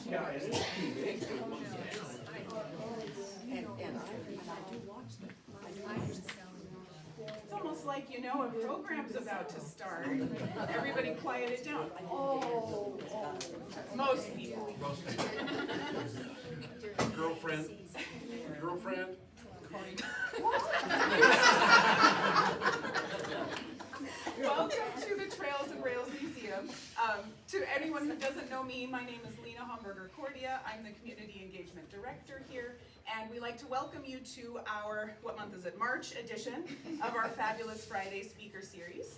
Yeah, it is too big. It's almost like, you know, a program's about to start. Everybody quiet it down. Oh. Most people. Girlfriend. Welcome to the Trails and Rails Museum. To anyone who doesn't know me, my name is Lena Homburger-Cordia. I'm the Community Engagement Director here, and we like to welcome you to our, what month is it, March edition of our Fabulous Friday Speaker Series.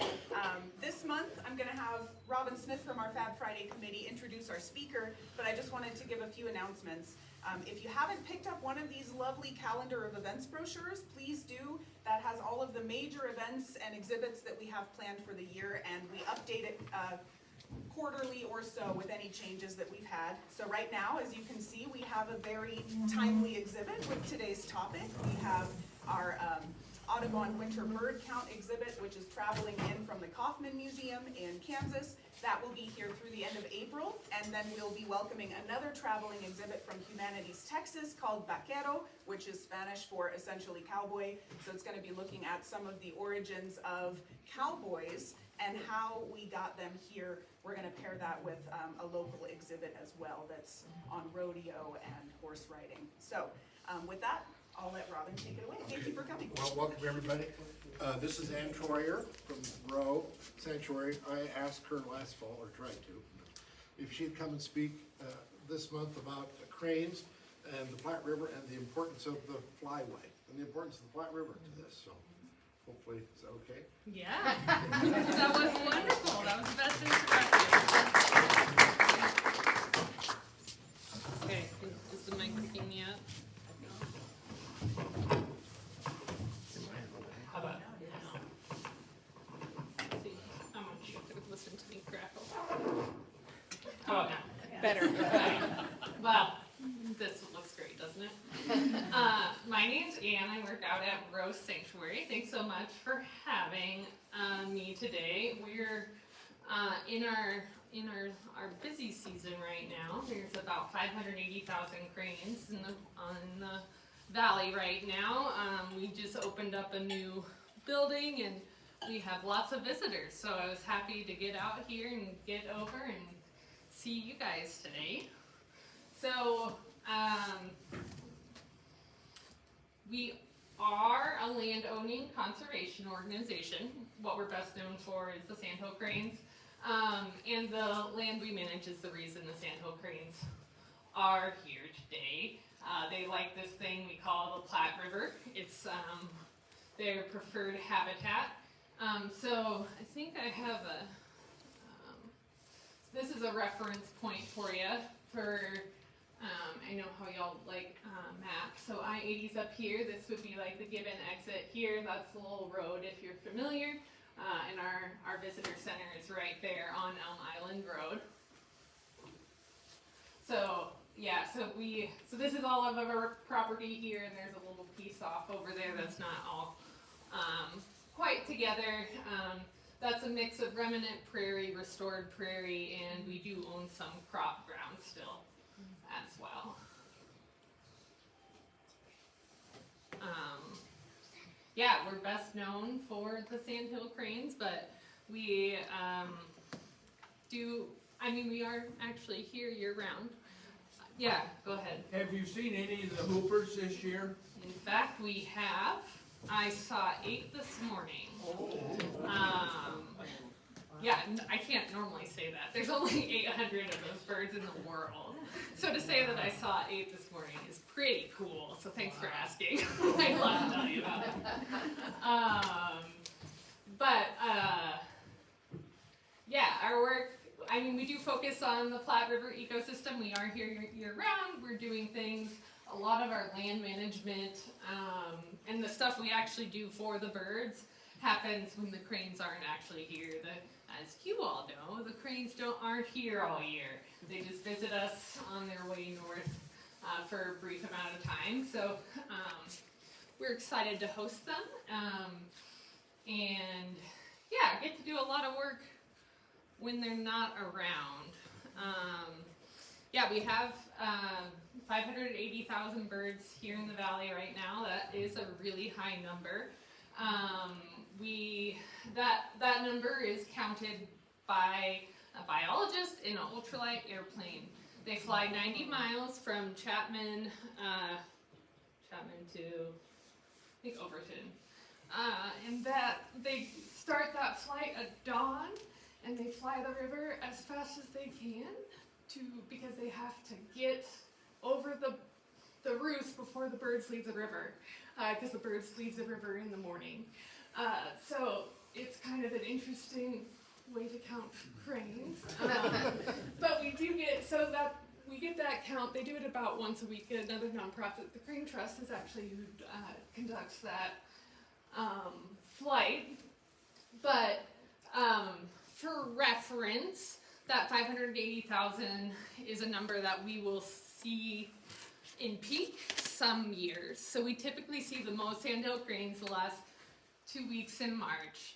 This month, I'm going to have Robin Smith from our Fab Friday Committee introduce our speaker, but I just wanted to give a few announcements. If you haven't picked up one of these lovely calendar of events brochures, please do. That has all of the major events and exhibits that we have planned for the year, and we update it quarterly or so with any changes that we've had. So right now, as you can see, we have a very timely exhibit with today's topic. We have our Audubon Winter Bird Count exhibit, which is traveling in from the Kaufman Museum in Kansas. That will be here through the end of April, and then we'll be welcoming another traveling exhibit from Humanities Texas called Vaquero, which is Spanish for essentially cowboy. So it's going to be looking at some of the origins of cowboys and how we got them here. We're going to pair that with a local exhibit as well that's on rodeo and horse riding. So with that, I'll let Robin take it away. Thank you for coming. Well, welcome everybody. This is Ann Troyer from Rowe Sanctuary. I asked her last fall, or tried to, if she'd come and speak this month about cranes and the Platte River and the importance of the flyway and the importance of the Platte River to this. So hopefully, is that okay? Yeah, that was wonderful. That was the best introduction. Okay, is the mic picking me up? How about now? See, I'm on you to listen to me crackle. How about now? Better. Well, this looks great, doesn't it? My name's Ann. I work out at Rowe Sanctuary. Thanks so much for having me today. We're in our busy season right now. There's about 580,000 cranes on the valley right now. We just opened up a new building and we have lots of visitors. So I was happy to get out here and get over and see you guys today. So we are a land-owning conservation organization. What we're best known for is the sandhill cranes. And the land we manage is the reason the sandhill cranes are here today. They like this thing we call the Platte River. It's their preferred habitat. So I think I have this is a reference point for you for I know how y'all like maps. So I-80's up here. This would be like the given exit here. That's the little road if you're familiar. And our visitor center is right there on Elm Island Road. So yeah, so this is all of our property here, and there's a little piece off over there that's not all quite together. That's a mix of remnant prairie, restored prairie, and we do own some crop ground still as well. Yeah, we're best known for the sandhill cranes, but we we are actually here year round. Yeah, go ahead. Have you seen any of the hoopers this year? In fact, we have. I saw 8 this morning. Yeah, I can't normally say that. There's only 800 of those birds in the world. So to say that I saw 8 this morning is pretty cool. So thanks for asking. I'd love to tell you about it. Yeah, our work, we do focus on the Platte River ecosystem. We are here year round. We're doing things, a lot of our land management, and the stuff we actually do for the birds happens when the cranes aren't actually here. As you all know, the cranes aren't here all year. They just visit us on their way north for a brief amount of time. So we're excited to host them, and yeah, get to do a lot of work when they're not around. Yeah, we have 580,000 birds here in the valley right now. That is a really high number. That number is counted by a biologist in an ultralight airplane. They fly 90 miles from Chapman to, I think, Overton. And that they start that flight at dawn, and they fly the river as fast as they can because they have to get over the roost before the birds leave the river, because the birds leave the river in the morning. So it's kind of an interesting way to count cranes. But we do get, we get that count. They do it about once a week at another nonprofit. The Crane Trust is actually who conducts that flight. But for reference, that 580,000 is a number that we will see in peak some years. So we typically see the most sandhill cranes the last 2 weeks in March.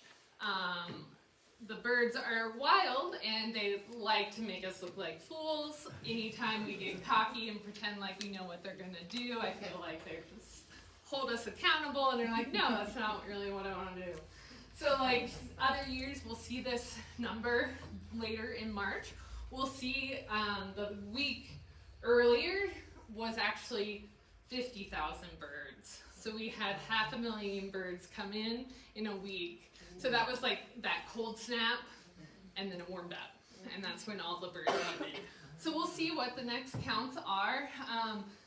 The birds are wild and they like to make us look like fools. Anytime we get cocky and pretend like we know what they're gonna do, I feel like they just hold us accountable and they're like, no, that's not really what I wanna do. So like other years, we'll see this number later in March. We'll see the week earlier was actually 50,000 birds. So we had 500,000 birds come in a week. So that was like that cold snap, and then it warmed up, and that's when all the birds came in. So we'll see what the next counts are.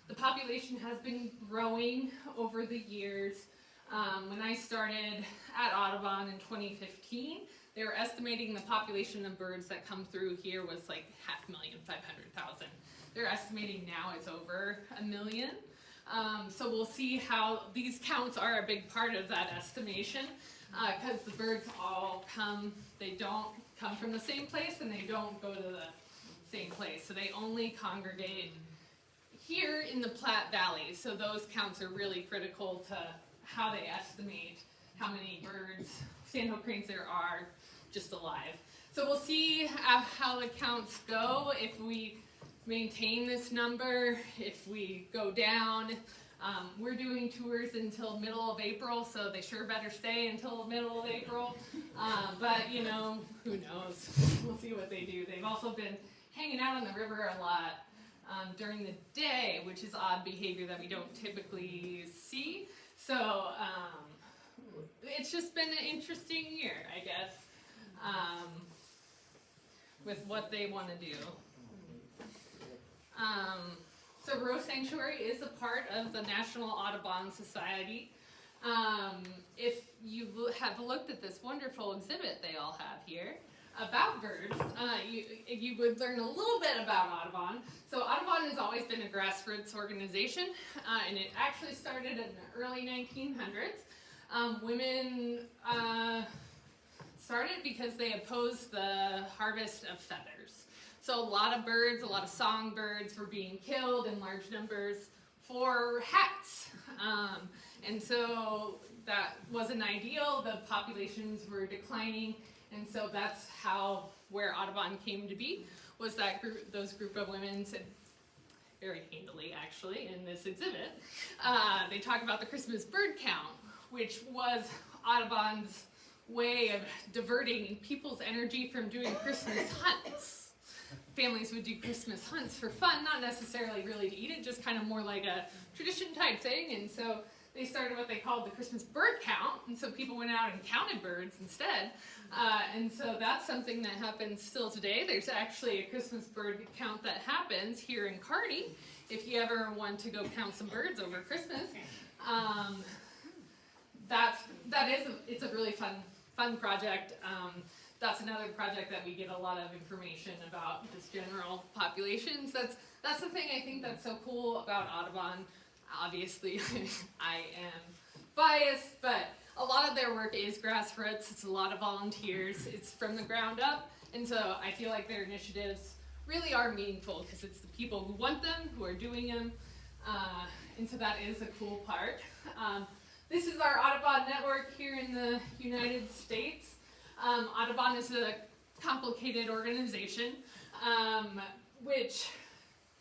The population has been growing over the years. When I started at Audubon in 2015, they were estimating the population of birds that come through here was like 500,000. They're estimating now it's over 1 million. So we'll see how these counts are a big part of that estimation, because the birds all come, they don't come from the same place and they don't go to the same place. So they only congregate here in the Platte Valley. So those counts are really critical to how they estimate how many birds, sandhill cranes there are just alive. So we'll see how the counts go, if we maintain this number, if we go down. We're doing tours until middle of April, so they sure better stay until the middle of April. But you know, who knows? We'll see what they do. They've also been hanging out on the river a lot during the day, which is odd behavior that we don't typically see. So it's just been an interesting year, I guess, with what they want to do. So Rowe Sanctuary is a part of the National Audubon Society. If you have looked at this wonderful exhibit they all have here about birds, you would learn a little bit about Audubon. So Audubon has always been a grassroots organization, and it actually started in the early 1900s. Women started because they opposed the harvest of feathers. So a lot of birds, a lot of songbirds were being killed in large numbers for hats. And so that wasn't ideal. The populations were declining. And so that's where Audubon came to be, was that those group of women said, very handily actually in this exhibit, they talk about the Christmas bird count, which was Audubon's way of diverting people's energy from doing Christmas hunts. Families would do Christmas hunts for fun, not necessarily really to eat it, just kind of more like a tradition type thing. And so they started what they called the Christmas bird count, and so people went out and counted birds instead. And so that's something that happens still today. There's actually a Christmas bird count that happens here in Kearney, if you ever want to go count some birds over Christmas. It's a really fun project. That's another project that we get a lot of information about just general populations. That's the thing I think that's so cool about Audubon. Obviously, I am biased, but a lot of their work is grassroots. It's a lot of volunteers. It's from the ground up, and so I feel like their initiatives really are meaningful because it's the people who want them, who are doing them, and so that is a cool part. This is our Audubon network here in the United States. Audubon is a complicated organization, which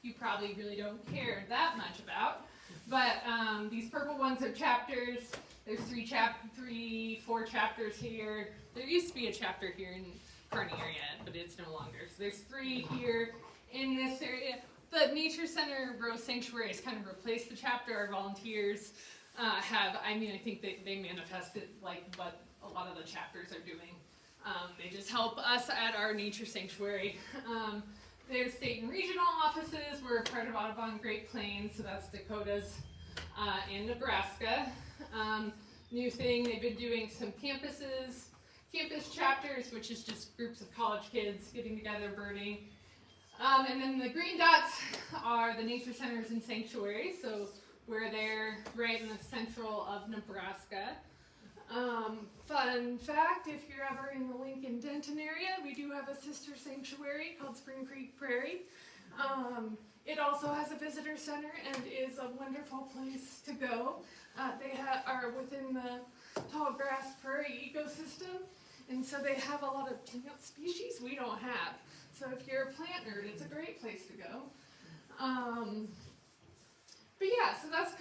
you probably really don't care that much about. But these purple ones are chapters. There's 4 chapters here. There used to be a chapter here in Kearney area, but it's no longer. So there's 3 here in this area. The Nature Center Rowe Sanctuary has kind of replaced the chapter. Our volunteers I think they manifested like what a lot of the chapters are doing. They just help us at our Nature Sanctuary. There's state and regional offices. We're part of Audubon Great Plains, so that's Dakotas and Nebraska. New thing, they've been doing some campus chapters, which is just groups of college kids getting together birding. And then the green dots are the nature centers and sanctuaries, so we're there right in the central of Nebraska. Fun fact, if you're ever in the Lincoln-Denton area, we do have a sister sanctuary called Spring Creek Prairie. It also has a visitor center and is a wonderful place to go. They are within the tall grass prairie ecosystem, and so they have a lot of plant species we don't have. So if you're a plant nerd, it's a great place to go. But yeah, so that's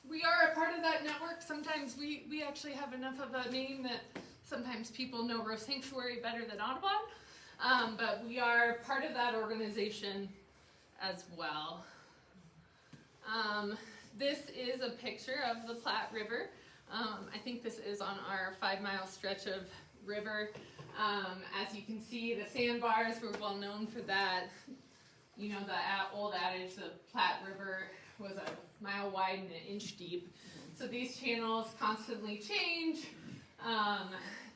we are a part of that network. Sometimes we actually have enough of a name that sometimes people know Rowe Sanctuary better than Audubon. But we are part of that organization as well. This is a picture of the Platte River. I think this is on our 5-mile stretch of river. As you can see, the sandbars were well known for that. You know, the old adage, the Platte River was a mile wide and an inch deep. So these channels constantly change.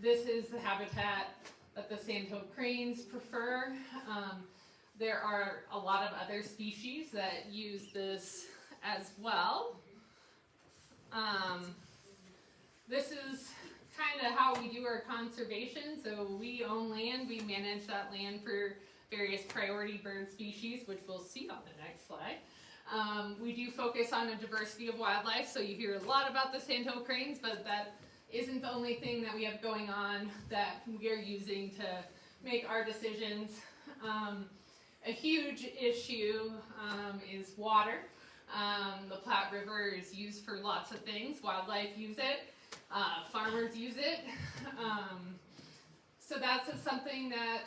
This is the habitat that the sandhill cranes prefer. There are a lot of other species that use this as well. This is kind of how we do our conservation. So we own land, we manage that land for various priority bird species, which we'll see on the next slide. We do focus on a diversity of wildlife, so you hear a lot about the sandhill cranes, but that isn't the only thing that we have going on that we are using to make our decisions. A huge issue is water. The Platte River is used for lots of things. Wildlife use it, farmers use it. So that's something that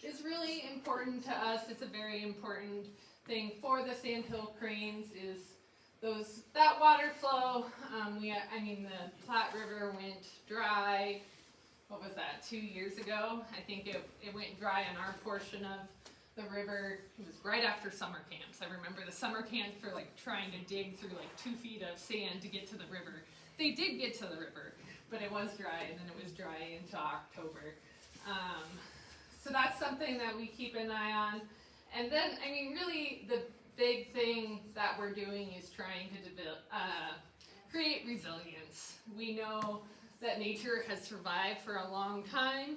is really important to us. It's a very important thing for the sandhill cranes is that water flow. The Platte River went dry, what was that, 2 years ago? I think it went dry on our portion of the river. It was right after summer camps. I remember the summer camps for like trying to dig through like 2 feet of sand to get to the river. They did get to the river, but it was dry, and then it was dry into October. So that's something that we keep an eye on. And then, really the big thing that we're doing is trying to create resilience. We know that nature has survived for a long time,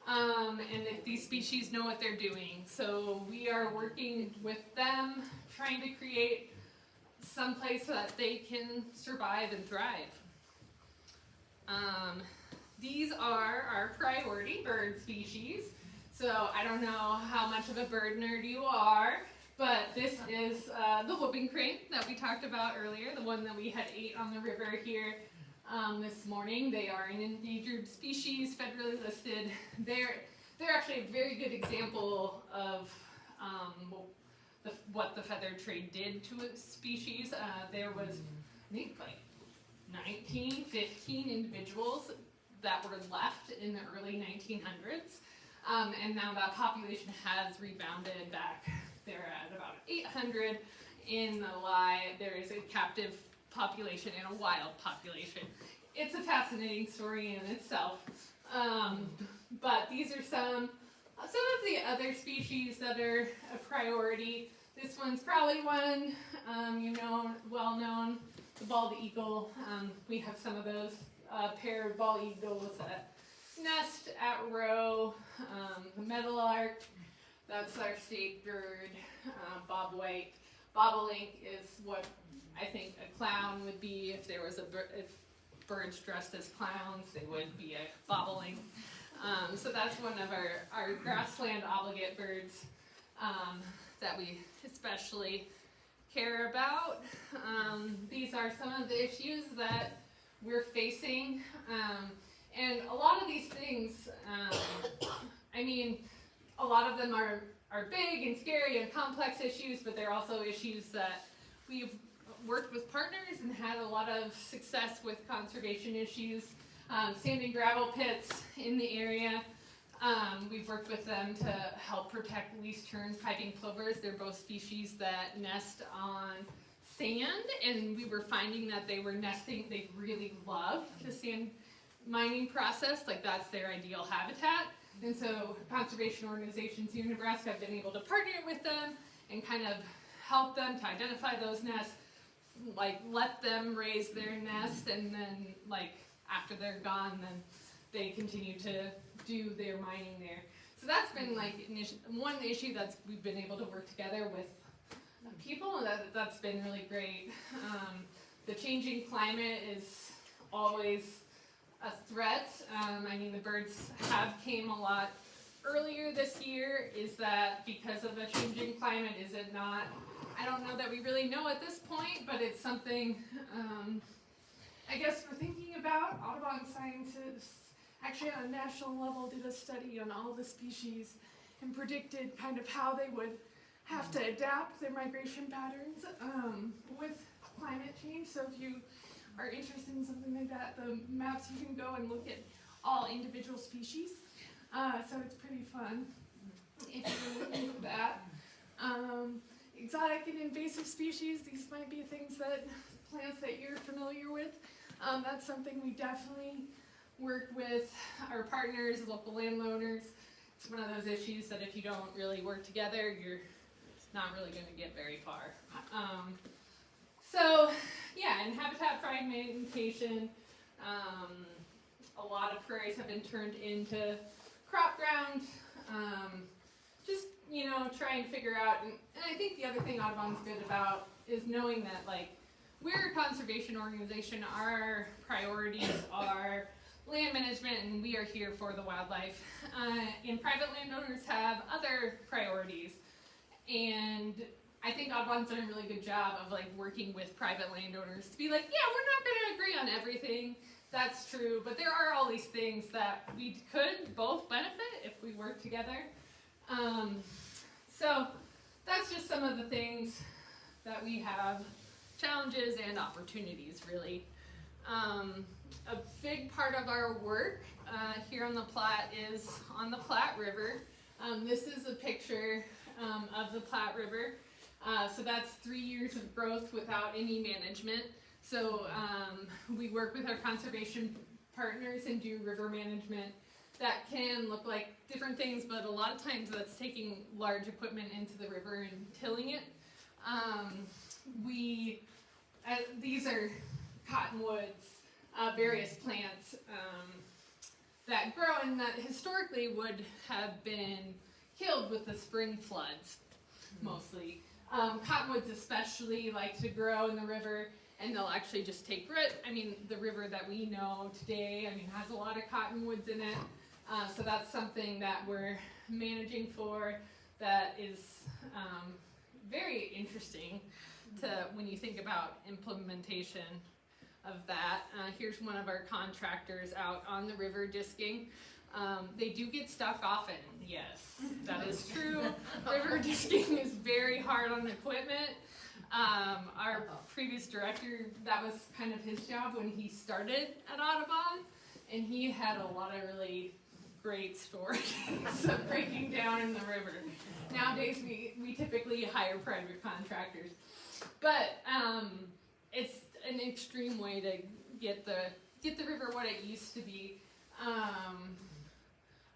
and that these species know what they're doing. So we are working with them, trying to create some place so that they can survive and thrive. These are our priority bird species. So I don't know how much of a bird nerd you are, but this is the whooping crane that we talked about earlier, the one that we had 8 on the river here this morning. They are an endangered species, federally listed. They're actually a very good example of what the feather trade did to a species. There was, I think, like 15 individuals that were left in the early 1900s. And now that population has rebounded back. They're at about 800 in the live. There is a captive population and a wild population. It's a fascinating story in itself. But these are some of the other species that are a priority. This one's probably one, well known, the bald eagle. We have some of those paired bald eagles that nest at Rowe. The meadowlark, that's our state bird. Bobwhite. Bobolink is what I think a clown would be if there was if birds dressed as clowns. They would be a bobolink. So that's one of our grassland obligate birds that we especially care about. These are some of the issues that we're facing. And a lot of these things, I mean, a lot of them are big and scary and complex issues, but they're also issues that we've worked with partners and had a lot of success with conservation issues. Sand and gravel pits in the area. We've worked with them to help protect least terns, piping plovers. They're both species that nest on sand, and we were finding that they were nesting, they really love the sand mining process, like that's their ideal habitat. And so conservation organizations here in Nebraska have been able to partner with them and kind of help them to identify those nests, like let them raise their nest, and then like after they're gone, then they continue to do their mining there. So that's been like one issue that we've been able to work together with people, and that's been really great. The changing climate is always a threat. I mean, the birds have came a lot earlier this year. Is that because of the changing climate? Is it not? I don't know that we really know at this point, but it's something I guess we're thinking about. Audubon scientists actually on a national level did a study on all the species and predicted kind of how they would have to adapt their migration patterns with climate change. So if you are interested in something like that, the maps, you can go and look at all individual species. So it's pretty fun if you're looking for that. Exotic and invasive species, these might be things that, plants that you're familiar with. That's something we definitely work with our partners, local landowners. It's one of those issues that if you don't really work together, you're not really going to get very far. So, yeah, and habitat fragmentation. A lot of prairies have been turned into crop ground. Just, you know, trying to figure out, and I think the other thing Audubon's good about is knowing that, like, we're a conservation organization. Our priorities are land management, and we are here for the wildlife. And private landowners have other priorities. And I think Audubon's done a really good job of like working with private landowners to be like, yeah, we're not going to agree on everything. That's true, but there are all these things that we could both benefit if we work together. So that's just some of the things that we have, challenges and opportunities really. A big part of our work here on the Platte is on the Platte River. This is a picture of the Platte River. So that's 3 years of growth without any management. So we work with our conservation partners and do river management that can look like different things, but a lot of times that's taking large equipment into the river and tilling it. These are cottonwoods, various plants that grow and that historically would have been killed with the spring floods, mostly. Cottonwoods especially like to grow in the river, and they'll actually just take root. I mean, the river that we know today, I mean, has a lot of cottonwoods in it. So that's something that we're managing for that is very interesting to when you think about implementation of that. Here's one of our contractors out on the river disking. They do get stuck often, yes, that is true. River disking is very hard on equipment. Our previous director, that was kind of his job when he started at Audubon, and he had a lot of really great stories of breaking down in the river. Nowadays, we typically hire private contractors, but it's an extreme way to get the river what it used to be.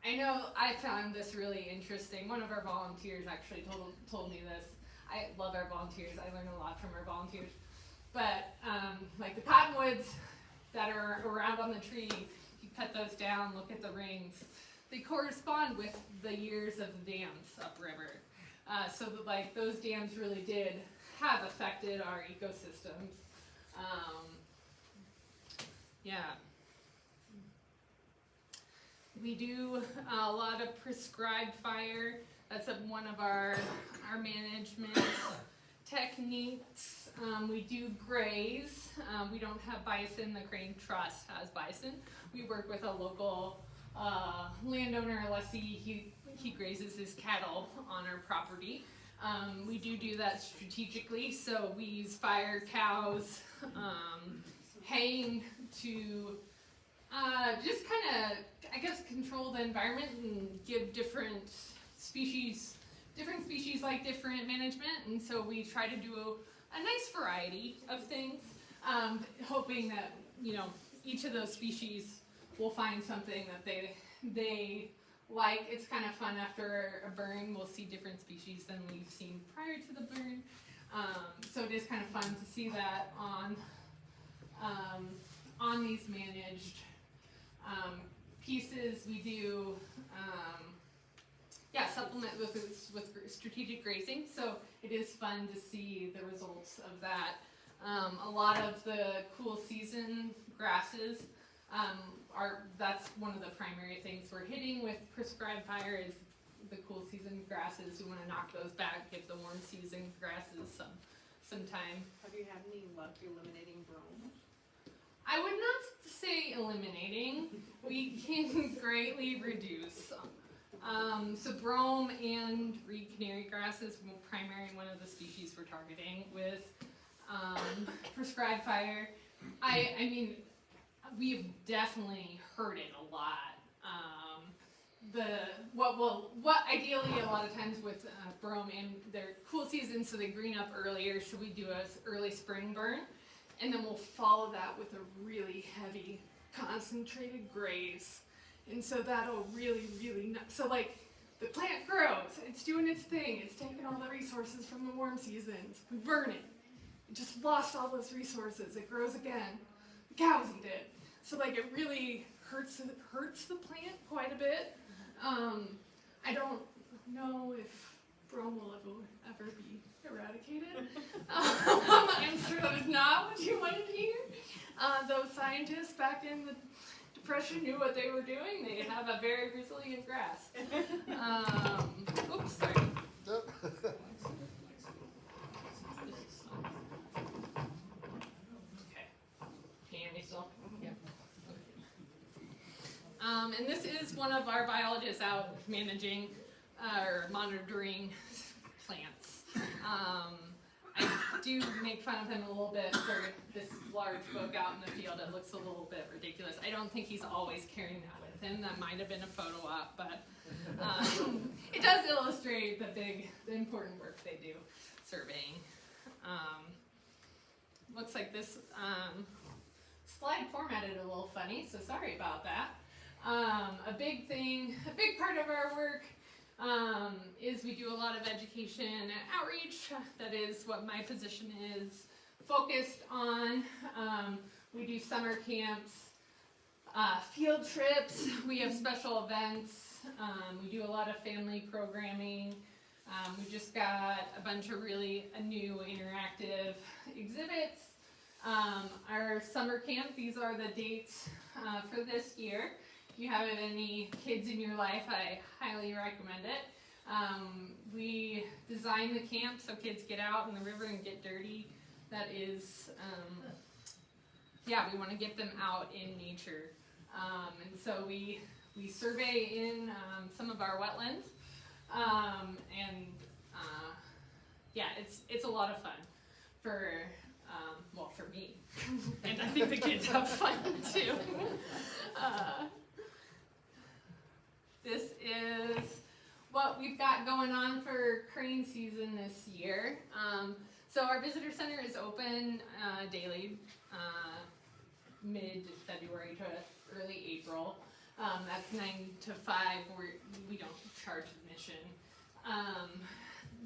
I know I found this really interesting. One of our volunteers actually told me this. I love our volunteers. I learn a lot from our volunteers. But like the cottonwoods that are around on the tree, you cut those down, look at the rings. They correspond with the years of the dams upriver. So that, like, those dams really did have affected our ecosystems. Yeah. We do a lot of prescribed fire. That's one of our management techniques. We do graze. We don't have bison. The Crane Trust has bison. We work with a local landowner, lessee. He grazes his cattle on our property. We do that strategically, so we use fire cows, haying to just kind of, I guess, control the environment and give different species like different management, and so we try to do a nice variety of things, hoping that, you know, each of those species will find something that they like. It's kind of fun after a burn. We'll see different species than we've seen prior to the burn. So it is kind of fun to see that on these managed pieces. We do supplement with strategic grazing. So it is fun to see the results of that. A lot of the cool season grasses that's one of the primary things we're hitting with prescribed fire is the cool season grasses. We want to knock those back, give the warm season grasses some time. Have you had any luck eliminating brome? I would not say eliminating. We can greatly reduce. So brome and reed canary grass is primary one of the species we're targeting with prescribed fire. I mean, we've definitely heard it a lot. What ideally a lot of times with brome and their cool season, so they green up earlier, so we do a early spring burn, and then we'll follow that with a really heavy concentrated graze, and so that'll really so like the plant grows, it's doing its thing, it's taking all the resources from the warm seasons, we burn it, it just lost all those resources, it grows again, the cows eat it, so like it really hurts the plant quite a bit. I don't know if brome will ever be eradicated. I'm sure that is not what you wanted to hear. Those scientists back in the Depression knew what they were doing. They have a very resilient grass. Oops, sorry. Okay. Can you hear me still? Yeah. And this is one of our biologists out managing or monitoring plants. I do make fun of him a little bit for this large book out in the field. It looks a little bit ridiculous. I don't think he's always carrying that with him. That might have been a photo op, but it does illustrate the important work they do surveying. Looks like this slide formatted a little funny, so sorry about that. A big part of our work is we do a lot of education and outreach. That is what my position is focused on. We do summer camps, field trips, we have special events, we do a lot of family programming. We just got a bunch of new interactive exhibits. Our summer camp, these are the dates for this year. If you have any kids in your life, I highly recommend it. We design the camp so kids get out in the river and get dirty. That is, we want to get them out in nature. And so we survey in some of our wetlands. It's a lot of fun for me. And I think the kids have fun too. This is what we've got going on for crane season this year. So our visitor center is open daily, mid-February to early April. That's 9 to 5. We don't charge admission.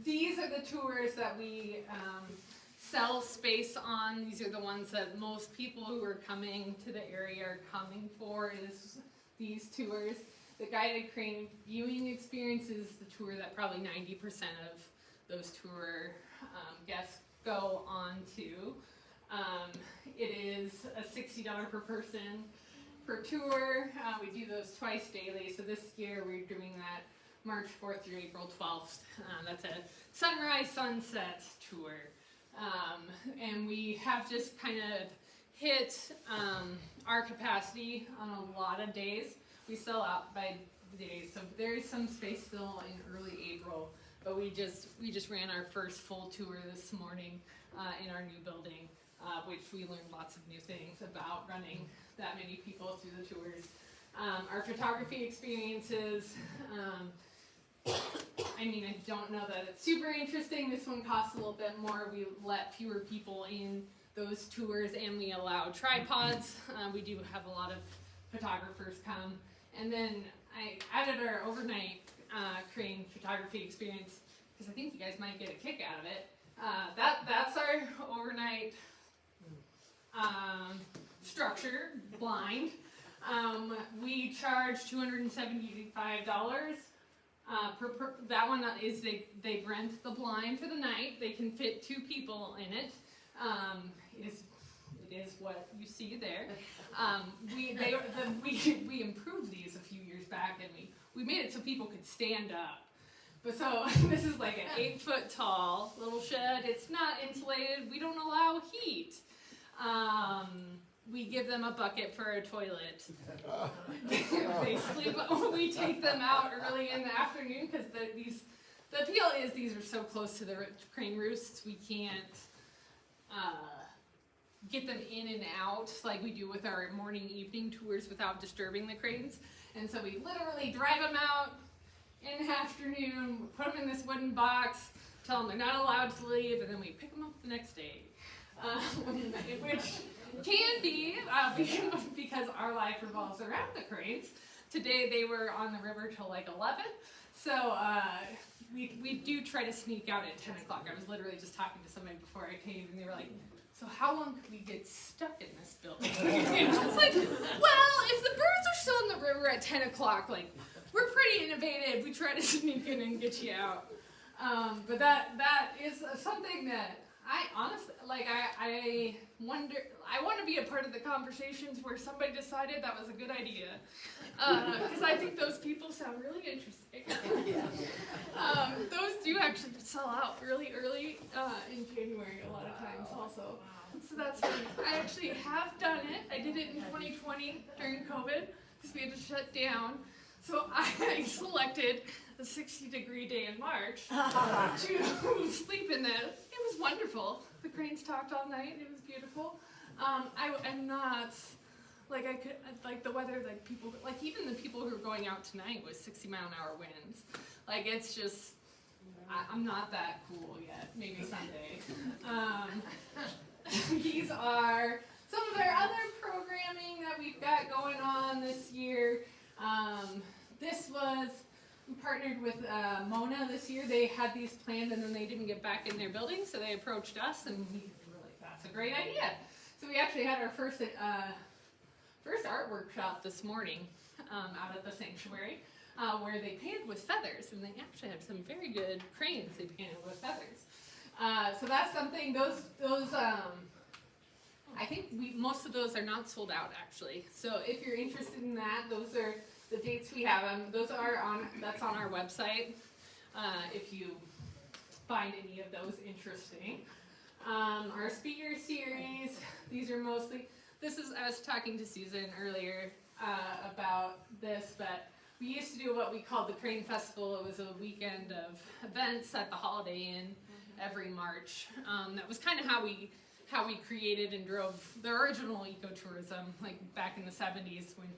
These are the tours that we sell space on. These are the ones that most people who are coming to the area are coming for, is these tours. The guided crane viewing experience is the tour that probably 90% of those tour guests go on to. It is a $60 per person, per tour. We do those twice daily. So this year we're doing that March 4th through April 12th. That's a sunrise sunset tour. And we have just kind of hit our capacity on a lot of days. We sell out by days, so there is some space still in early April. But we just ran our first full tour this morning in our new building, which we learned lots of new things about running that many people through the tours. Our photography experiences. I mean, I don't know that it's super interesting. This one costs a little bit more. We let fewer people in those tours, and we allow tripods. We do have a lot of photographers come. And then I added our overnight crane photography experience because I think you guys might get a kick out of it. That's our overnight structure, blind. We charge $275. That one is they rent the blind for the night. They can fit 2 people in it. It is what you see there. We improved these a few years back, and we made it so people could stand up. But so this is like an 8-foot tall little shed. It's not insulated. We don't allow heat. We give them a bucket for a toilet. They sleep. We take them out early in the afternoon because the appeal is these are so close to the crane roosts, we can't get them in and out like we do with our morning evening tours without disturbing the cranes. And so we literally drive them out in the afternoon, put them in this wooden box, tell them they're not allowed to leave, and then we pick them up the next day. Which can be because our life revolves around the cranes. Today they were on the river till like 11, so we do try to sneak out at 10 o'clock. I was literally just talking to somebody before I came, and they were like, so how long could we get stuck in this building? And I was like, well, if the birds are still in the river at 10 o'clock, like, we're pretty innovative. We try to sneak in and get you out. But that is something that I honestly, like, I wonder, I want to be a part of the conversations where somebody decided that was a good idea. Because I think those people sound really interesting. Those do actually sell out really early in January a lot of times also. So that's fun. I actually have done it. I did it in 2020 during COVID because we had to shut down. So I selected a 60-degree day in March to sleep in that. It was wonderful. The cranes talked all night. It was beautiful. I'm not, like, I could, like, the weather, like, people, like, even the people who are going out tonight was 60-mile-an-hour winds. Like, it's just, I'm not that cool yet. Maybe someday. These are some of our other programming that we've got going on this year. This was, we partnered with Mona this year. They had these planned and then they didn't get back in their building, so they approached us and we were like, that's a great idea. So we actually had our first art workshop this morning out at the sanctuary where they painted with feathers, and they actually had some very good cranes they painted with feathers. So that's something, those I think most of those are not sold out actually. So if you're interested in that, those are the dates we have them. That's on our website if you find any of those interesting. Our speaker series, these are mostly, I was talking to Susan earlier about this, but we used to do what we called the Crane Festival. It was a weekend of events at the Holiday Inn every March. That was kind of how we created and drove the original ecotourism, like back in the 70s when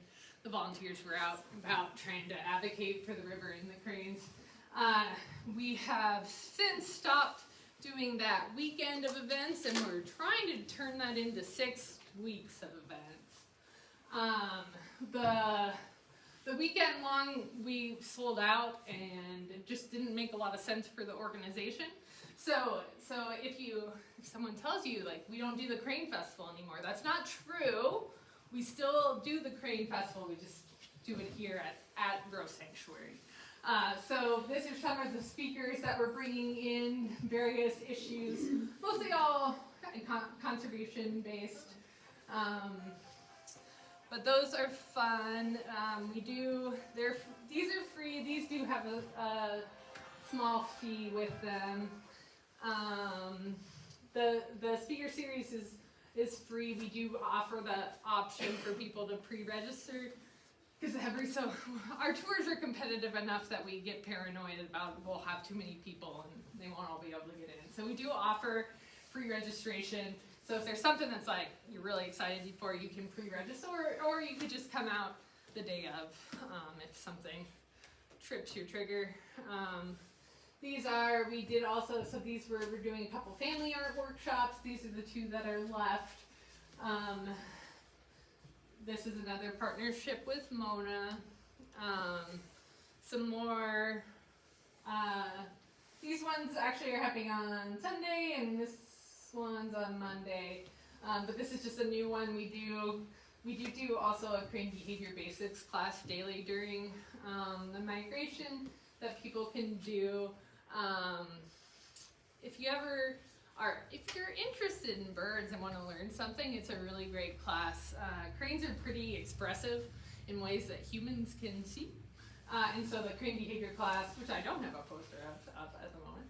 the volunteers were out about trying to advocate for the river and the cranes. We have since stopped doing that weekend of events, and we're trying to turn that into 6 weeks of events. The weekend long we sold out, and it just didn't make a lot of sense for the organization. So if someone tells you, like, we don't do the Crane Festival anymore, that's not true. We still do the Crane Festival, we just do it here at Rowe Sanctuary. So these are some of the speakers that we're bringing in, various issues, mostly all conservation based. but those are fun. These are free. These do have a small fee with them. The speaker series is free. We do offer the option for people to pre-register because our tours are competitive enough that we get paranoid about we'll have too many people and they won't all be able to get in. So we do offer free registration. So if there's something that's like you're really excited for, you can pre-register, or you could just come out the day of if something trips your trigger. We're doing a couple family art workshops. These are the two that are left. This is another partnership with Mona. Some more, these ones actually are happening on Sunday and this one's on Monday. But this is just a new one. We do also a crane behavior basics class daily during the migration that people can do. If you're interested in birds and want to learn something, it's a really great class. Cranes are pretty expressive in ways that humans can see. And so the crane behavior class, which I don't have a poster of up at the moment,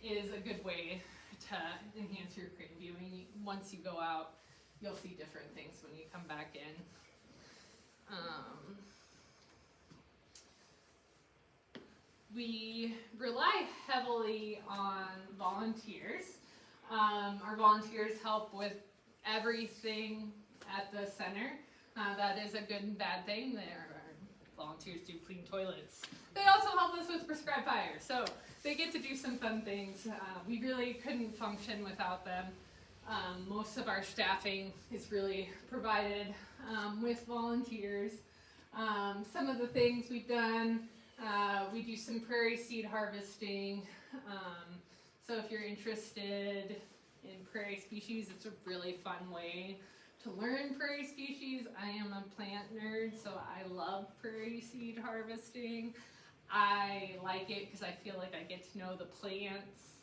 is a good way to enhance your crane viewing. Once you go out, you'll see different things when you come back in. We rely heavily on volunteers. Our volunteers help with everything at the center. That is a good and bad thing. Our volunteers do clean toilets. They also help us with prescribed fire, so they get to do some fun things. We really couldn't function without them. Most of our staffing is really provided with volunteers. Some of the things we've done, we do some prairie seed harvesting. So if you're interested in prairie species, it's a really fun way to learn prairie species. I am a plant nerd, so I love prairie seed harvesting. I like it because I feel like I get to know the plants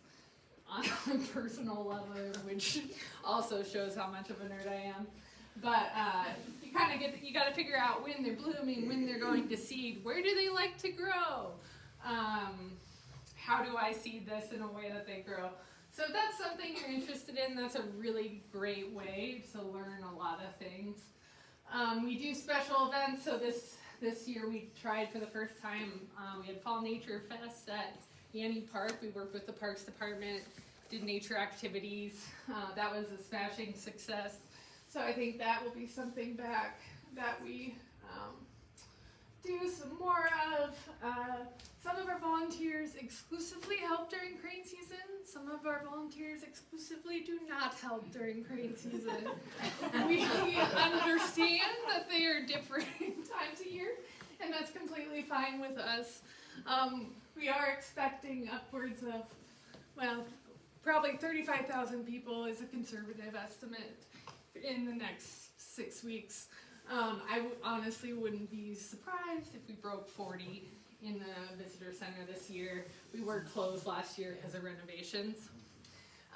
on a personal level, which also shows how much of a nerd I am. But you got to figure out when they're blooming, when they're going to seed, where do they like to grow? How do I seed this in a way that they grow? So if that's something you're interested in, that's a really great way to learn a lot of things. We do special events, so this year we tried for the first time, we had Fall Nature Fest at Yanni Park. We worked with the Parks Department, did nature activities. That was a smashing success. So I think that will be something back that we do some more of. Some of our volunteers exclusively help during crane season. Some of our volunteers exclusively do not help during crane season. We understand that they are different times a year, and that's completely fine with us. We are expecting upwards of, probably 35,000 people is a conservative estimate in the next 6 weeks. I honestly wouldn't be surprised if we broke 40 in the visitor center this year. We were closed last year because of renovations.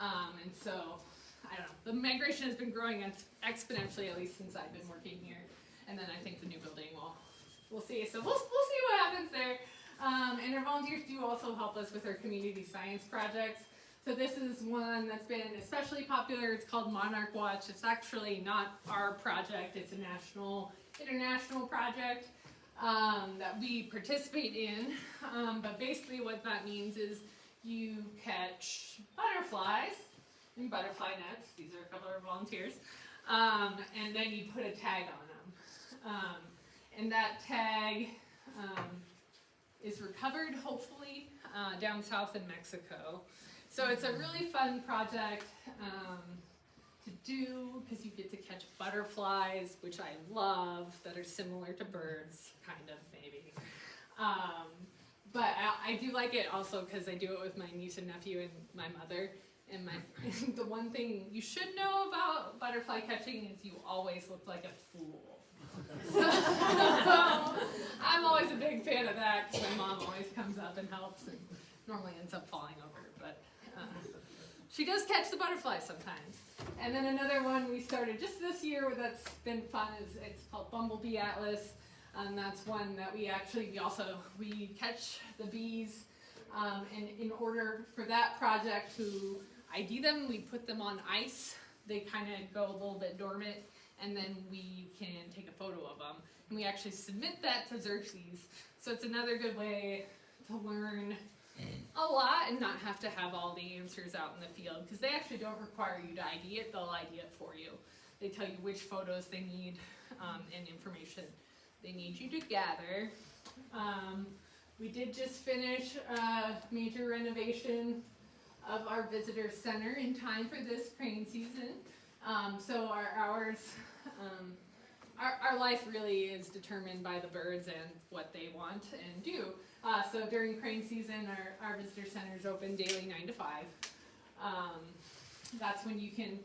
And so, I don't know, the migration has been growing exponentially, at least since I've been working here. And then I think the new building we'll see. So we'll see what happens there. And our volunteers do also help us with our community science projects. So this is one that's been especially popular. It's called Monarch Watch. It's actually not our project. It's a international project that we participate in. But basically what that means is you catch butterflies in butterfly nets. These are a couple of volunteers. And then you put a tag on them. And that tag is recovered, hopefully, down south in Mexico. So it's a really fun project to do because you get to catch butterflies, which I love, that are similar to birds, kind of, maybe. But I do like it also because I do it with my niece and nephew and my mother. And the one thing you should know about butterfly catching is you always look like a fool. So, I'm always a big fan of that because my mom always comes up and helps and normally ends up falling over. But she does catch the butterflies sometimes. And then another one we started just this year that's been fun is it's called Bumblebee Atlas. That's one that we catch the bees. And in order for that project to ID them, we put them on ice. They kind of go a little bit dormant, and then we can take a photo of them. And we actually submit that to Xerxes. So it's another good way to learn a lot and not have to have all the answers out in the field, because they actually don't require you to ID it, they'll ID it for you. They tell you which photos they need and information they need you to gather. We did just finish a major renovation of our visitor center in time for this crane season. So our hours, our life really is determined by the birds and what they want and do. So during crane season, our visitor center is open daily 9 to 5. That's when you can,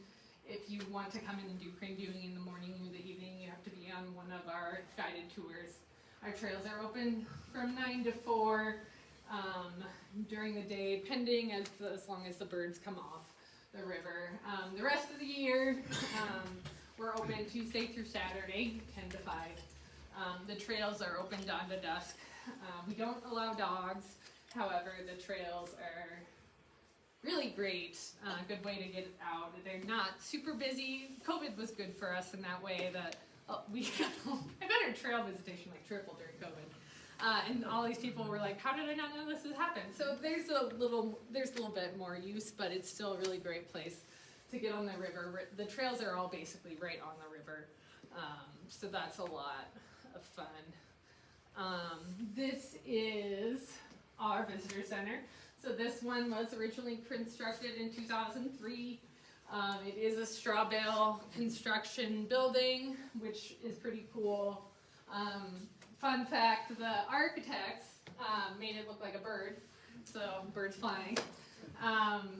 if you want to come in and do crane viewing in the morning or the evening, you have to be on one of our guided tours. Our trails are open from 9 to 4 during the day, pending as long as the birds come off the river. The rest of the year, we're open Tuesday through Saturday, 10 to 5. The trails are open dawn to dusk. We don't allow dogs, however, the trails are really great, good way to get out. They're not super busy. COVID was good for us in that way that we got, I bet our trail visitation like tripled during COVID. And all these people were like, how did I not know this has happened? So there's a little bit more use, but it's still a really great place to get on the river. The trails are all basically right on the river, so that's a lot of fun. This is our visitor center. So this one was originally constructed in 2003. It is a straw bale construction building, which is pretty cool. Fun fact, the architects made it look like a bird, so birds flying.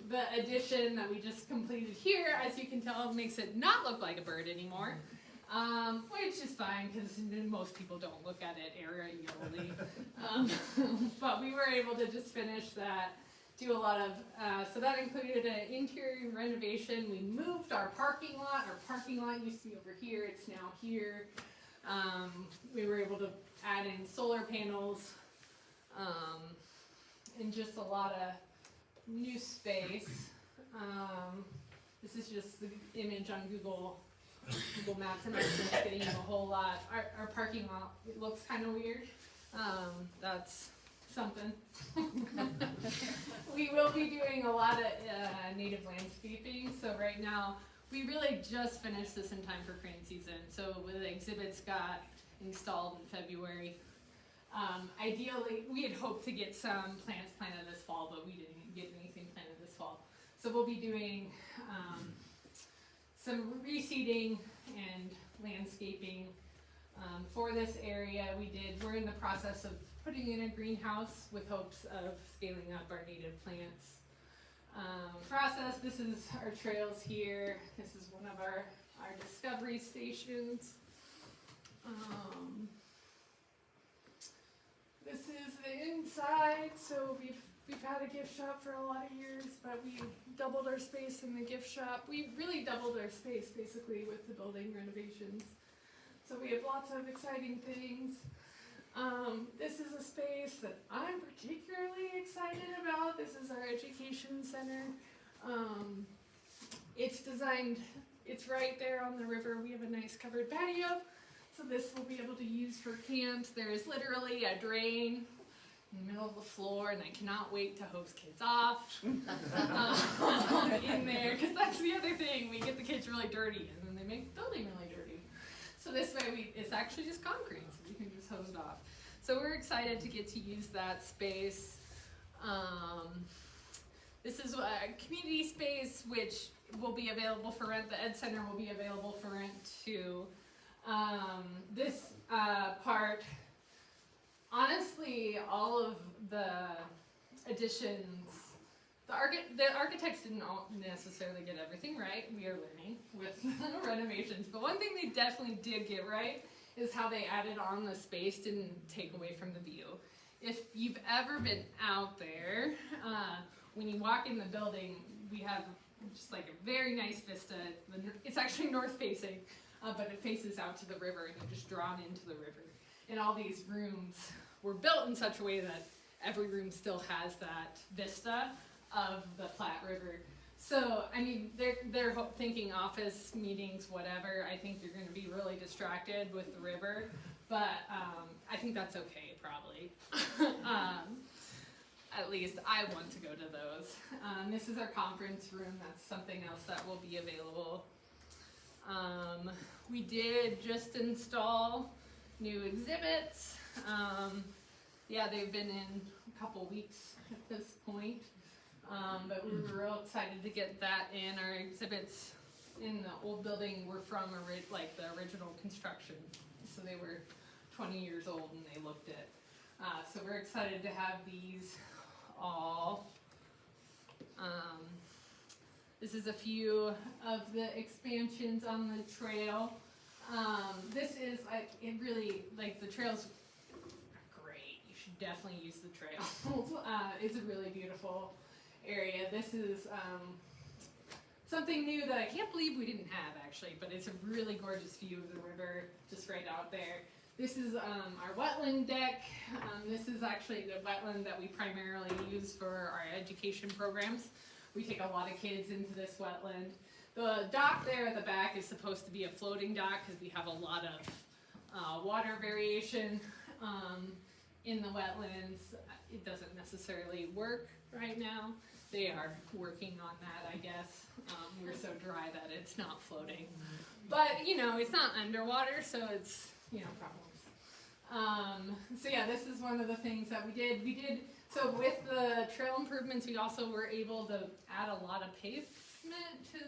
The addition that we just completed here, as you can tell, makes it not look like a bird anymore, which is fine because most people don't look at it irregularly. But we were able to just finish that, do a lot of, so that included an interior renovation. We moved our parking lot. Our parking lot used to be over here, it's now here. We were able to add in solar panels, and just a lot of new space. This is just the image on Google Maps, and I'm just getting you a whole lot. Our parking lot, it looks kind of weird. That's something. We will be doing a lot of native landscaping. So right now, we really just finished this in time for crane season. So the exhibits got installed in February. Ideally, we had hoped to get some plants planted this fall, but we didn't get anything planted this fall. So we'll be doing some reseeding and landscaping for this area. We're in the process of putting in a greenhouse with hopes of scaling up our native plants. Process, this is our trails here. This is one of our discovery stations. This is the inside, so we've had a gift shop for a lot of years, but we doubled our space in the gift shop. We really doubled our space basically with the building renovations. So we have lots of exciting things. This is a space that I'm particularly excited about. This is our education center. It's designed, it's right there on the river. We have a nice covered patio. So this we'll be able to use for camps. There is literally a drain in the middle of the floor, and I cannot wait to hose kids off in there, because that's the other thing. We get the kids really dirty, and then they make the building really dirty. So this way, it's actually just concrete, so you can just hose it off. So we're excited to get to use that space. This is a community space which will be available for rent. The Ed Center will be available for rent too. This part, honestly, all of the additions, the architects didn't necessarily get everything right. We are learning with renovations, but one thing they definitely did get right is how they added on the space didn't take away from the view. If you've ever been out there, when you walk in the building, we have just like a very nice vista. It's actually north facing, but it faces out to the river, and you're just drawn into the river. And all these rooms were built in such a way that every room still has that vista of the Platte River. So, I mean, they're thinking office meetings, whatever. I think you're going to be really distracted with the river, but I think that's okay, probably. At least I want to go to those. This is our conference room. That's something else that will be available. We did just install new exhibits. Yeah, they've been in a couple weeks at this point. But we were real excited to get that in. Our exhibits in the old building were from like the original construction. So they were 20 years old and they looked it. So we're excited to have these all. This is a few of the expansions on the trail. This is like, it really, like the trails are great. You should definitely use the trail. It's a really beautiful area. This is something new that I can't believe we didn't have actually, but it's a really gorgeous view of the river just right out there. This is our wetland deck. This is actually the wetland that we primarily use for our education programs. We take a lot of kids into this wetland. The dock there at the back is supposed to be a floating dock because we have a lot of water variation in the wetlands. It doesn't necessarily work right now. They are working on that, I guess. We're so dry that it's not floating. But, you know, it's not underwater, so it's, you know, problems. So yeah, this is one of the things that we did. So with the trail improvements, we also were able to add a lot of pavement to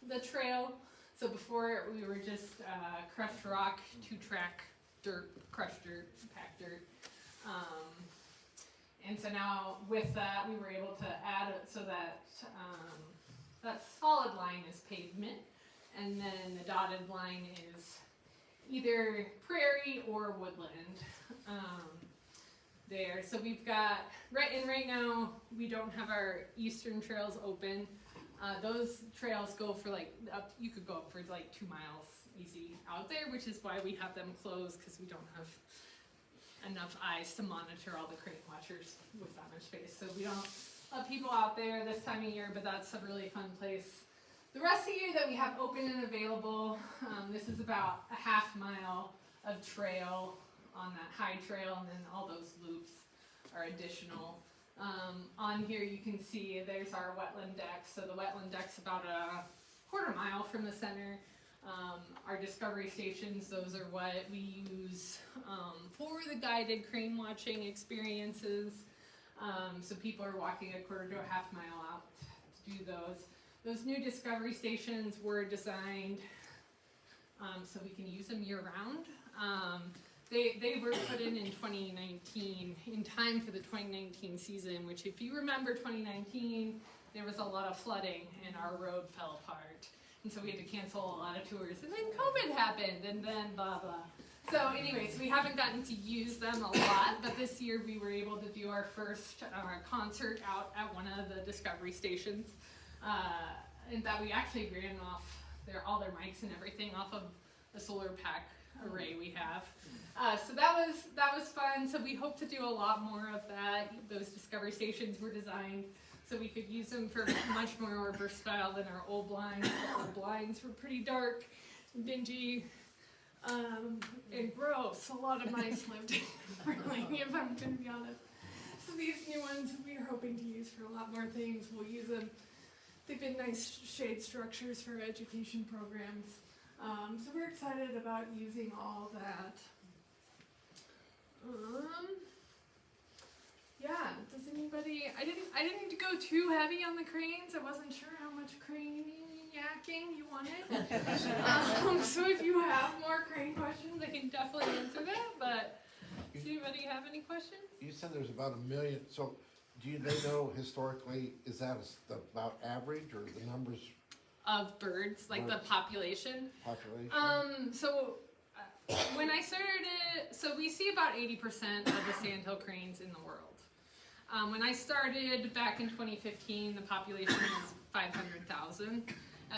the trail. So before we were just crushed rock, 2-track dirt, crushed dirt, packed dirt. And so now with that, we were able to add it so that that solid line is pavement, and then the dotted line is either prairie or woodland there. So we've got, right now, we don't have our eastern trails open. Those trails go for like, you could go up for like 2 miles easy out there, which is why we have them closed, because we don't have enough eyes to monitor all the crane watchers with that much space. So we don't let people out there this time of year, but that's a really fun place. The rest of the year that we have open and available, this is about a half mile of trail on that high trail, and then all those loops are additional. On here you can see there's our wetland deck. So the wetland deck's about a quarter mile from the center. Our discovery stations, those are what we use for the guided crane watching experiences. So people are walking a quarter to a half mile out to do those. Those new discovery stations were designed so we can use them year round. They were put in 2019, in time for the 2019 season, which if you remember 2019, there was a lot of flooding and our road fell apart. And so we had to cancel a lot of tours, and then COVID happened, and then blah, blah. So anyways, we haven't gotten to use them a lot, but this year we were able to do our first concert out at one of the discovery stations, and that we actually ran off all their mics and everything off of the solar pack array we have. So that was fun. So we hope to do a lot more of that. Those discovery stations were designed so we could use them for much more versatile than our old blinds. The old blinds were pretty dark, dingy, and gross. A lot of mice lived in really, if I'm going to be honest. So these new ones we are hoping to use for a lot more things. We'll use them. They've been nice shade structures for education programs. So we're excited about using all that. Yeah, does anybody, I didn't go too heavy on the cranes. I wasn't sure how much crane yakking you wanted. So if you have more crane questions, I can definitely answer that, but does anybody have any questions? You said there's about 1 million, so they know historically, is that about average, or the numbers? Of birds, like the population? Population? So when I started it, so we see about 80% of the sandhill cranes in the world. When I started back in 2015, the population was 500,000,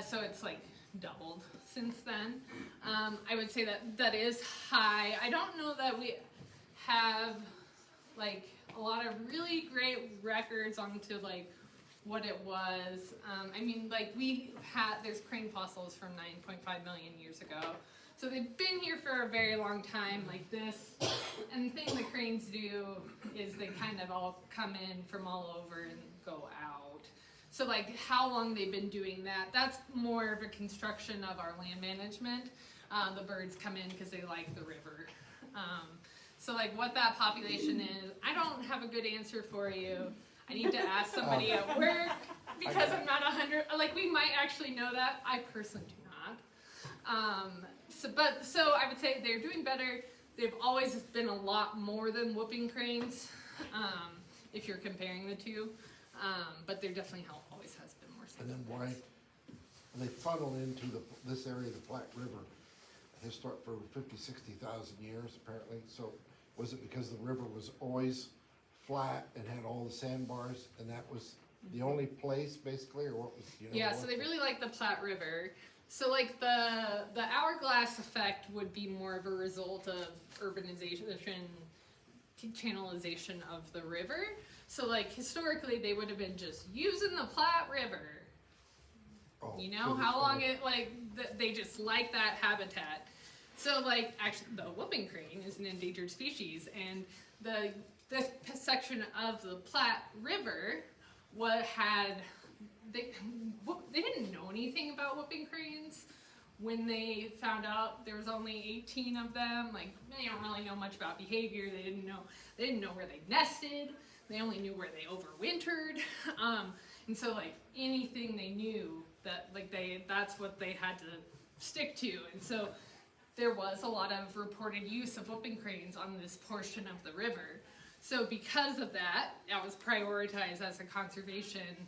so it's like doubled since then. I would say that is high. I don't know that we have like a lot of really great records onto like what it was. I mean, like there's crane fossils from 9.5 million years ago. So they've been here for a very long time, like this. And the thing the cranes do is they kind of all come in from all over and go out. So like how long they've been doing that, that's more of a construction of our land management. The birds come in because they like the river. So like what that population is, I don't have a good answer for you. I need to ask somebody at work because I'm not 100, like we might actually know that. I personally do not. So I would say they're doing better. They've always been a lot more than whooping cranes, if you're comparing the two. But there definitely always has been more. And then why, they funnel into this area of the Platte River, historic for 50, 60,000 years apparently. So was it because the river was always flat and had all the sandbars and that was the only place basically, or what was, you know? Yeah, so they really like the Platte River. So like the hourglass effect would be more of a result of urbanization, channelization of the river. So like historically they would have been just using the Platte River. Oh, You know how long it they just like that habitat. So like actually the whooping crane is an endangered species, and this section of the Platte River they didn't know anything about whooping cranes when they found out there was only 18 of them. Like they don't really know much about behavior. They didn't know where they nested. They only knew where they overwintered. And so like anything they knew that's what they had to stick to. And so there was a lot of reported use of whooping cranes on this portion of the river. So because of that, that was prioritized as a conservation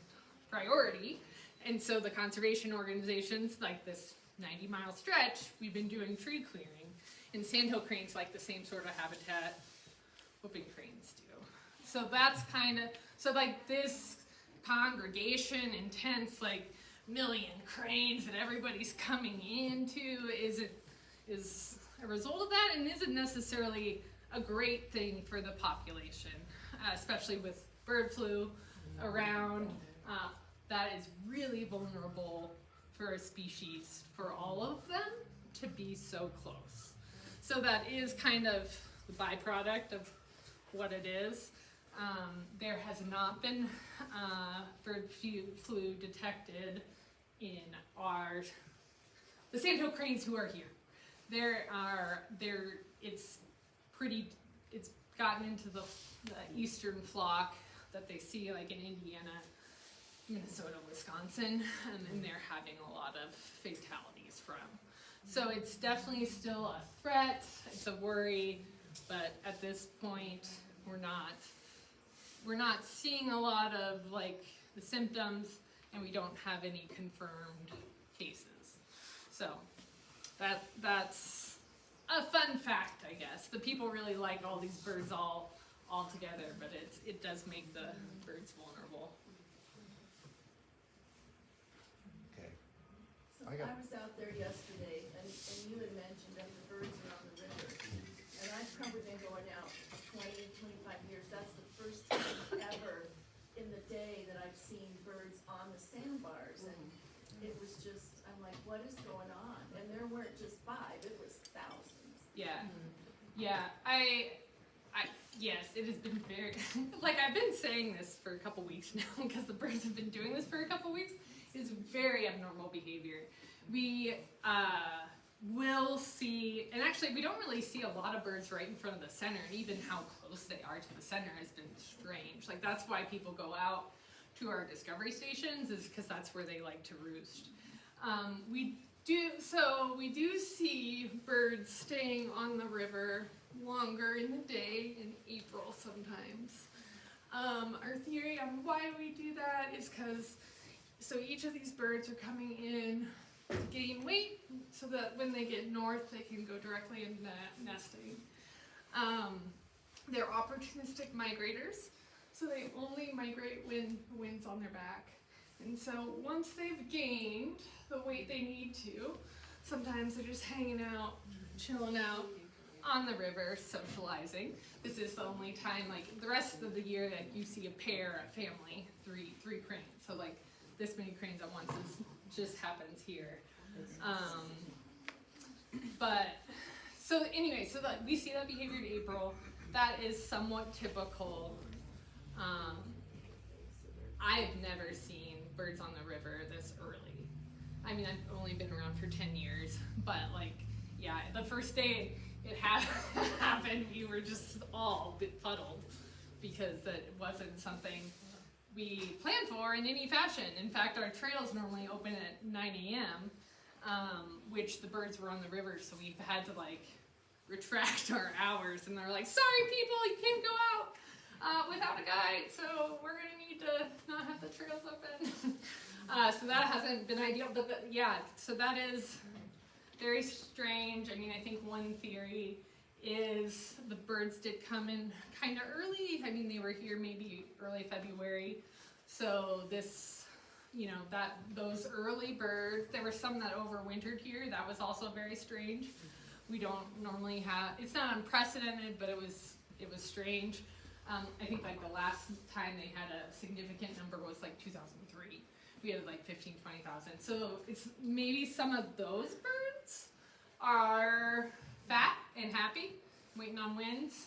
priority. And so the conservation organizations, like this 90-mile stretch, we've been doing tree clearing. And sandhill cranes like the same sort of habitat whooping cranes do. So that's so like this congregation, intense, like million cranes that everybody's coming into is a result of that, and isn't necessarily a great thing for the population, especially with bird flu around. That is really vulnerable for a species, for all of them to be so close. So that is kind of the byproduct of what it is. There has not been bird flu detected in the sandhill cranes who are here. It's gotten into the eastern flock that they see like in Indiana, Minnesota, Wisconsin, and they're having a lot of fatalities from. So it's definitely still a threat, it's a worry, but at this point we're not seeing a lot of like the symptoms, and we don't have any confirmed cases. So that's a fun fact, I guess. The people really like all these birds all together, but it does make the birds vulnerable. Okay. So I was out there yesterday, and you had mentioned that the birds are on the river. And I've probably been going out 20, 25 years. That's the first time ever in the day that I've seen birds on the sandbars. And it was just, I'm like, what is going on? And there weren't just 5, it was thousands. Yeah. Yeah, yes, it has been very, like I've been saying this for a couple weeks now because the birds have been doing this for a couple weeks. It's very abnormal behavior. We will see, and actually we don't really see a lot of birds right in front of the center, and even how close they are to the center has been strange. Like that's why people go out to our discovery stations, is because that's where they like to roost. We do see birds staying on the river longer in the day in April sometimes. Our theory on why we do that is because each of these birds are coming in to gain weight so that when they get north they can go directly into nesting. They're opportunistic migrators, So they only migrate when the wind's on their back. And so once they've gained the weight they need to, sometimes they're just hanging out, chilling out on the river, socializing. This is the only time, like the rest of the year, that you see a pair, a family, three cranes. So like this many cranes at once just happens here. But so anyway, so that we see that behavior in April. That is somewhat typical. I've never seen birds on the river this early. I mean, I've only been around for 10 years, but like, yeah, the first day it happened, we were just all befuddled because that wasn't something we planned for in any fashion. In fact, our trails normally open at 9 a.m., which the birds were on the river, so we've had to like retract our hours, and they're like, sorry people, you can't go out without a guide, so we're gonna need to not have the trails open. So that hasn't been ideal, but yeah, so that is very strange. I mean, I think one theory is the birds did come in kind of early. I mean, they were here maybe early February, so this, you know, those early birds, there were some that overwintered here. That was also very strange. We don't normally have, it's not unprecedented, but it was strange. I think like the last time they had a significant number was like 2003. We had like 15,000, 20,000. So it's maybe some of those birds are fat and happy, waiting on winds.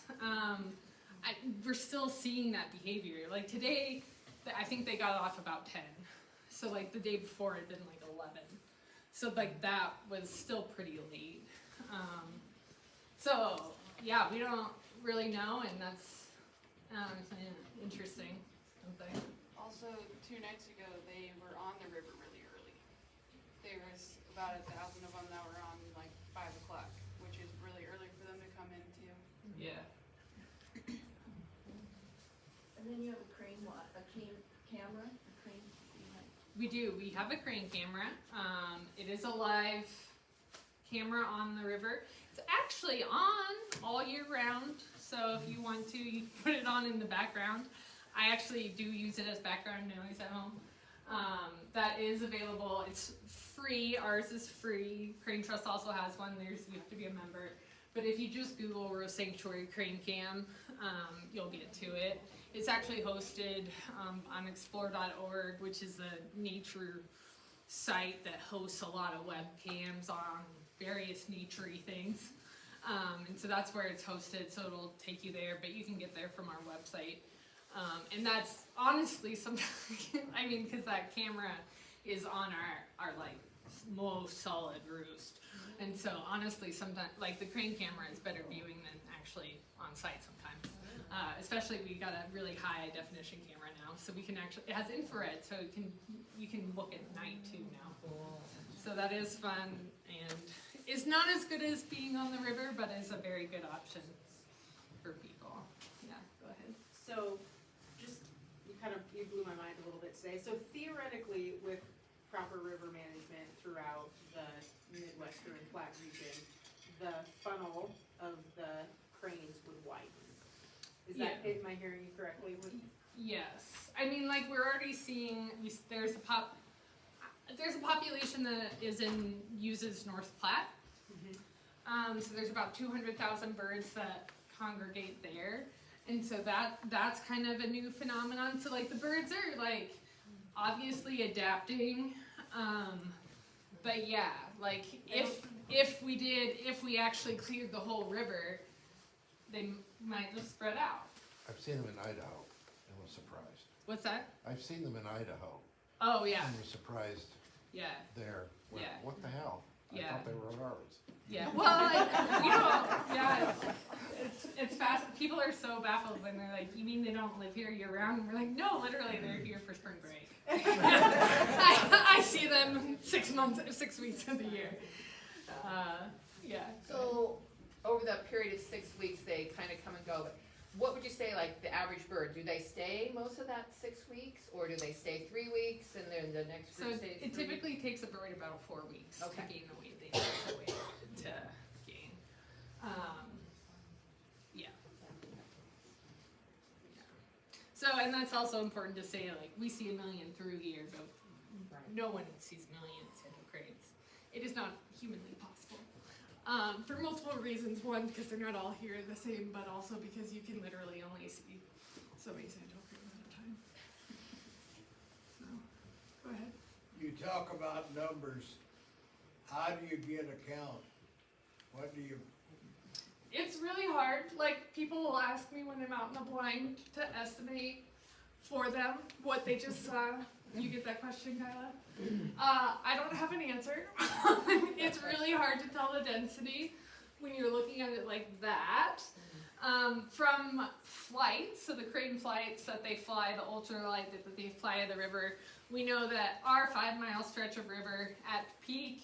We're still seeing that behavior. Like today, I think they got off about 10. So like the day before it had been like 11. So like that was still pretty late. So yeah, we don't really know, and that's interesting. Something. Also, 2 nights ago, they were on the river really early. There was about 1,000 of them that were on like 5 o'clock, which is really early for them to come in too. Yeah. And then you have a crane camera, We do. We have a crane camera. It is a live camera on the river. It's actually on all year round. So if you want to, you can put it on in the background. I actually do use it as background noise at home. That is available. It's free. Ours is free. Crane Trust also has one. You have to be a member. But if you just Google Rowe Sanctuary Crane Cam, you'll get to it. It's actually hosted on explore.org, which is a nature site that hosts a lot of webcams on various nature-y things. And so that's where it's hosted, so it'll take you there, but you can get there from our website. And that's honestly sometimes, I mean, because that camera is on our like most solid roost. And so honestly, sometimes, like the crane camera is better viewing than actually on site sometimes. Especially we got a really high definition camera now, so we can actually, it has infrared, so you can look at night too now. So that is fun, and is not as good as being on the river, but is a very good option for people. Yeah, go ahead. So, you blew my mind a little bit today. So theoretically, with proper river management throughout the Midwestern Platte region, the funnel of the cranes would widen. Is that, am I hearing you correctly? Yes. I mean, like we're already seeing, there's a population that uses North Platte. So there's about 200,000 birds that congregate there. And so that's kind of a new phenomenon. So like the birds are like obviously adapting. But yeah, like if we actually cleared the whole river, they might just spread out. I've seen them in Idaho and was surprised. What's that? I've seen them in Idaho Oh yeah. and was surprised Yeah. there. Well, Yeah. what the hell? I Yeah. thought they were ours. Yeah, well, like, yeah, it's fast. People are so baffled when they're like, you mean they don't live here year round? And we're like, no, literally, they're here for spring break. I see them 6 weeks of the year. Yeah. So, over that period of 6 weeks, they kind of come and go, but what would you say, like, the average bird, do they stay most of that 6 weeks, or do they stay 3 weeks, and then the next So group stays 3 it typically takes a bird about 4 weeks to gain the weight they need to gain. Yeah. So, and that's also important to say, like, we see a million through here, but no one sees a million sandhill cranes. It is not humanly possible. For multiple reasons. One, because they're not all here the same, but also because you can literally only see so many sandhill cranes at a time. So, go ahead. You talk about numbers, how do you get a count? What do you, It's really hard. Like, people will ask me when I'm out in the blind to estimate for them what they just saw. You get that question, Kyla? I don't have an answer. It's really hard to tell the density when you're looking at it like that. From flights, so the crane flights that they fly, the ultralight that they fly at the river, we know that our 5-mile stretch of river at peak,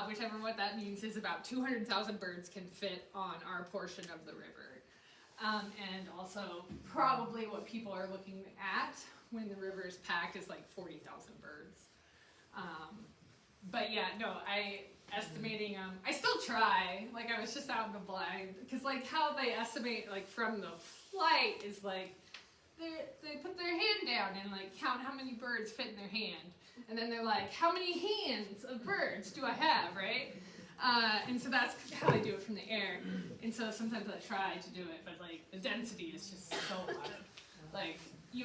whichever what that means, is about 200,000 birds can fit on our portion of the river. And also probably what people are looking at when the river is packed is like 40,000 birds. But yeah, no, estimating, I still try, like I was just out in the blind, because like how they estimate like from the flight is like, they put their hand down and like count how many birds fit in their hand. And then they're like, how many hands of birds do I have, right? And so that's how they do it from the air. And so sometimes I try to do it, but like the density is just so loud. Like,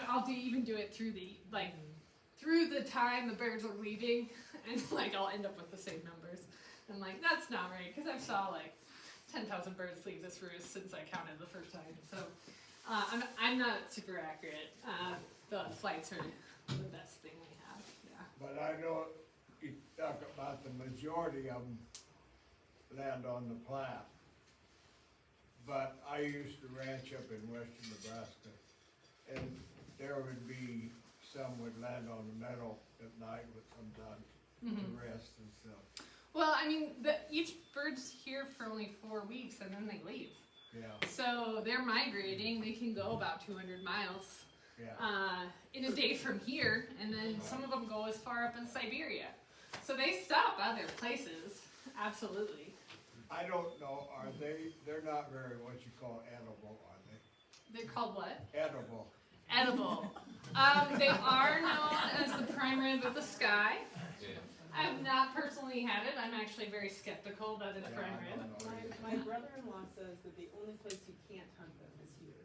I'll even do it through the time the birds are leaving, and like I'll end up with the same numbers. I'm like, that's not right, because I saw like 10,000 birds leave this roost since I counted the first time. So I'm not super accurate. The flights are the best thing we have. Yeah. but I know you talk about the majority of them land on the Platte. But I used to ranch up in western Nebraska, and there would be some would land on the meadow at night with sometimes to rest and stuff. Well, I mean, each bird's here for only 4 weeks, and then they leave. Yeah, So they're migrating. They can go about 200 miles yeah. in a day from here, and then some of them go as far up as Siberia. So they stop other places, absolutely. I don't know, they're not very what you call edible, are they? They're called what? Edible. Edible. They are known as the prime rib of the sky. I have not personally had it. I'm actually very skeptical that it's prime rib. My brother-in-law says that the only place you can't hunt them is here.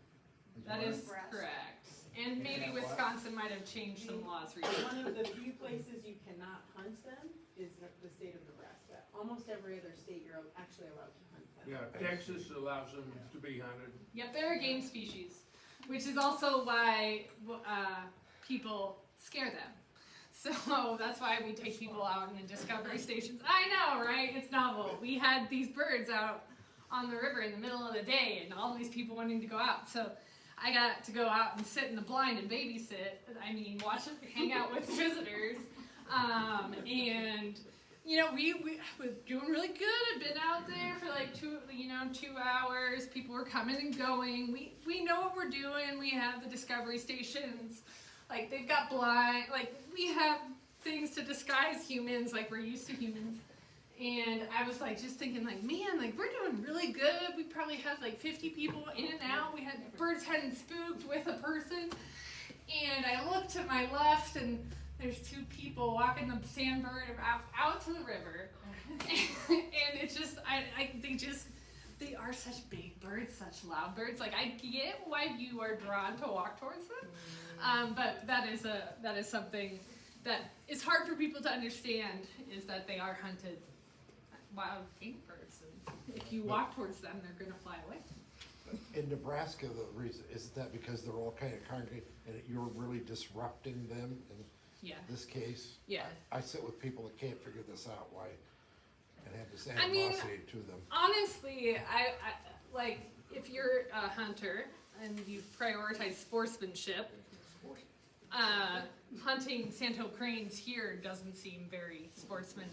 That is correct. And maybe Wisconsin might have changed some laws recently. One of the few places you cannot hunt them is the state of Nebraska. Almost every other state you're actually allowed to hunt them. Yeah, Texas allows them to be hunted. Yep, they're a game species, which is also why people scare them. So that's why we take people out in the discovery stations. I know, right? It's novel. We had these birds out on the river in the middle of the day, and all these people wanting to go out. So I got to go out and sit in the blind and babysit. I mean, watch it, hang out with visitors. And you know, we were doing really good. I'd been out there for like 2 hours. People were coming and going. We know what we're doing. We have the discovery stations. Like, they've got blind, like, we have things to disguise humans, like we're used to humans. And I was like, just thinking like, man, like we're doing really good. We probably had like 50 people in and out. We had birds hadn't spooked with a person. And I looked to my left, and there's 2 people walking the sandbird out to the river. And it's just, they are such big birds, such loud birds. Like, I get why you are drawn to walk towards them. But that is something that is hard for people to understand, is that they are hunted wild game birds. And if you walk towards them, they're gonna fly away. In Nebraska, the reason, isn't that because they're all kind of congregate and you're really disrupting them in this case? Yeah. I sit with people that can't figure this out, why, and have this I mean, animosity to them. Honestly, I like, if you're a hunter and you prioritize sportsmanship, hunting sandhill cranes here doesn't seem very sportsman.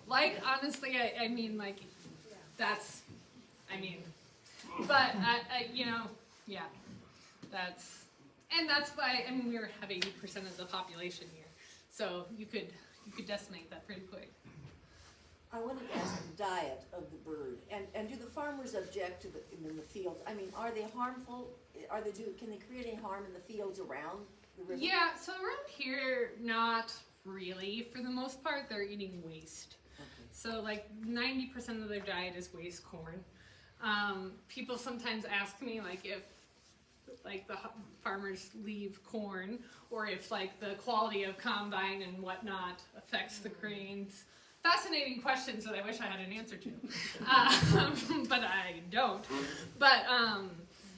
Like, honestly, I mean, like, that's, I mean, but, yeah, that's why, I mean, we have 80% of the population here, so you could decimate that pretty quick. I wanted to ask the diet of the bird, and do the farmers object to them in the fields? I mean, are they harmful? Can they create any harm in the fields around the river? Yeah, so around here, not really. For the most part, they're eating waste. Okay. So like 90% of their diet is waste corn. People sometimes ask me like if like the farmers leave corn, or if like the quality of combine and whatnot affects the cranes. Fascinating questions that I wish I had an answer to, but I don't. But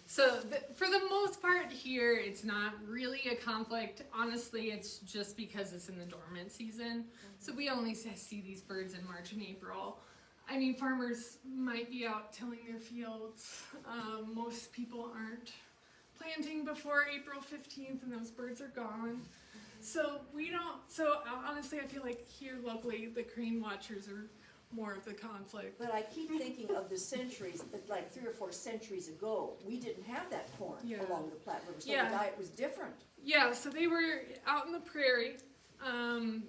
for the most part here, it's not really a conflict. Honestly, it's just because it's in the dormant season. So we only see these birds in March and April. I mean, farmers might be out tilling their fields. Most people aren't planting before April 15th, and those birds are gone. So honestly, I feel like here locally, the crane watchers are more of the conflict. But I keep thinking of the centuries, like 3 or 4 centuries ago, we didn't have that corn Yeah. along the Platte River, so Yeah. the diet was different. Yeah, so they were out in the prairie,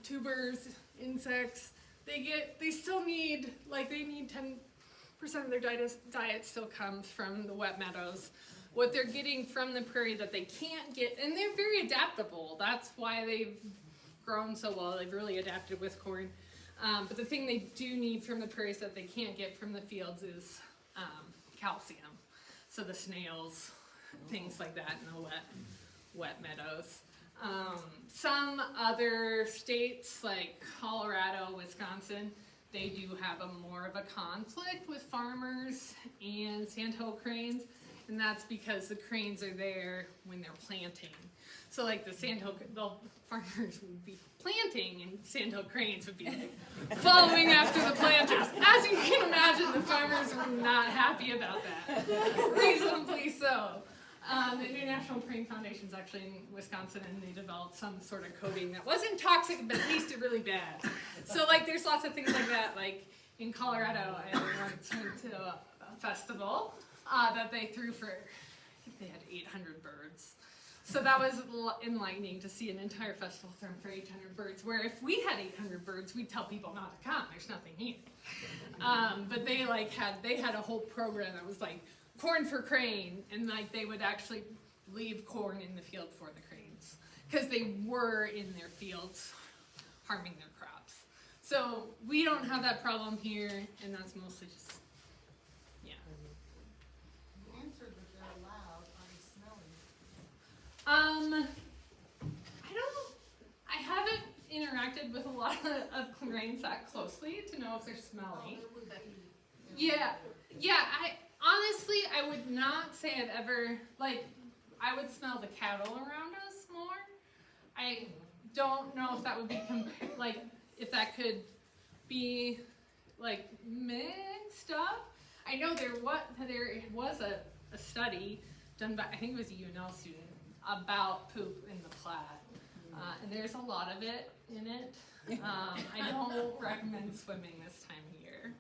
tubers, insects. They still need, they need 10% of their diet still comes from the wet meadows. What they're getting from the prairie that they can't get, and they're very adaptable. That's why they've grown so well. They've really adapted with corn. But the thing they do need from the prairies that they can't get from the fields is calcium. So the snails, things like that in the wet meadows. Some other states like Colorado, Wisconsin, they do have more of a conflict with farmers and sandhill cranes. And that's because the cranes are there when they're planting. So like the farmers would be planting and sandhill cranes would be like following after the planters. As you can imagine, the farmers were not happy about that. Reasonably so. The International Crane Foundation is actually in Wisconsin, and they developed some sort of coating that wasn't toxic but tasted really bad. So like there's lots of things like that. Like in Colorado, I once went to a festival that they threw for, I think they had 800 birds. So that was enlightening to see an entire festival thrown for 800 birds, where if we had 800 birds, we'd tell people not to come, there's nothing here. But they had a whole program that was like corn for crane, and like they would actually leave corn in the field for the cranes, because they were in their fields harming their crops. So we don't have that problem here, and that's mostly just, yeah. You answered that they're loud, are they smelly? I haven't interacted with a lot of cranes that closely to know if they're smelly. Yeah, I would not say I've ever, I would smell the cattle around us more. I don't know if that would be, if that could be, mixed up. I know there was a study done by, I think it was a UNL student, about poop in the Platte. And there's a lot of it in it. I don't recommend swimming this time of year.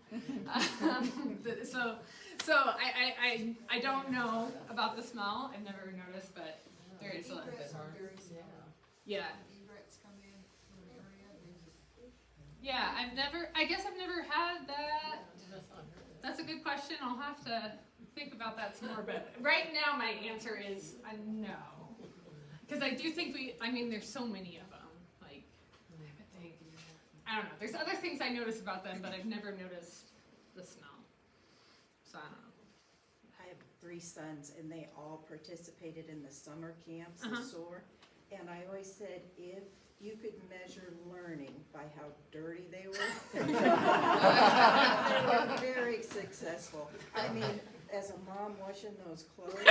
So I don't know about the smell. I've never noticed, but there is a lot of it. Yeah. Egrets come in from the area, they just. Yeah, I guess I've never had that. That's a good question. I'll have to think about that some more, but right now my answer is no. Because I do think there's so many of them. I don't know. There's other things I notice about them, but I've never noticed the smell. So I don't know. I have 3 sons, and they all participated in the summer camps, the SOAR. And I always said, if you could measure learning by how dirty they were, they were very successful. I mean, as a mom washing those clothes.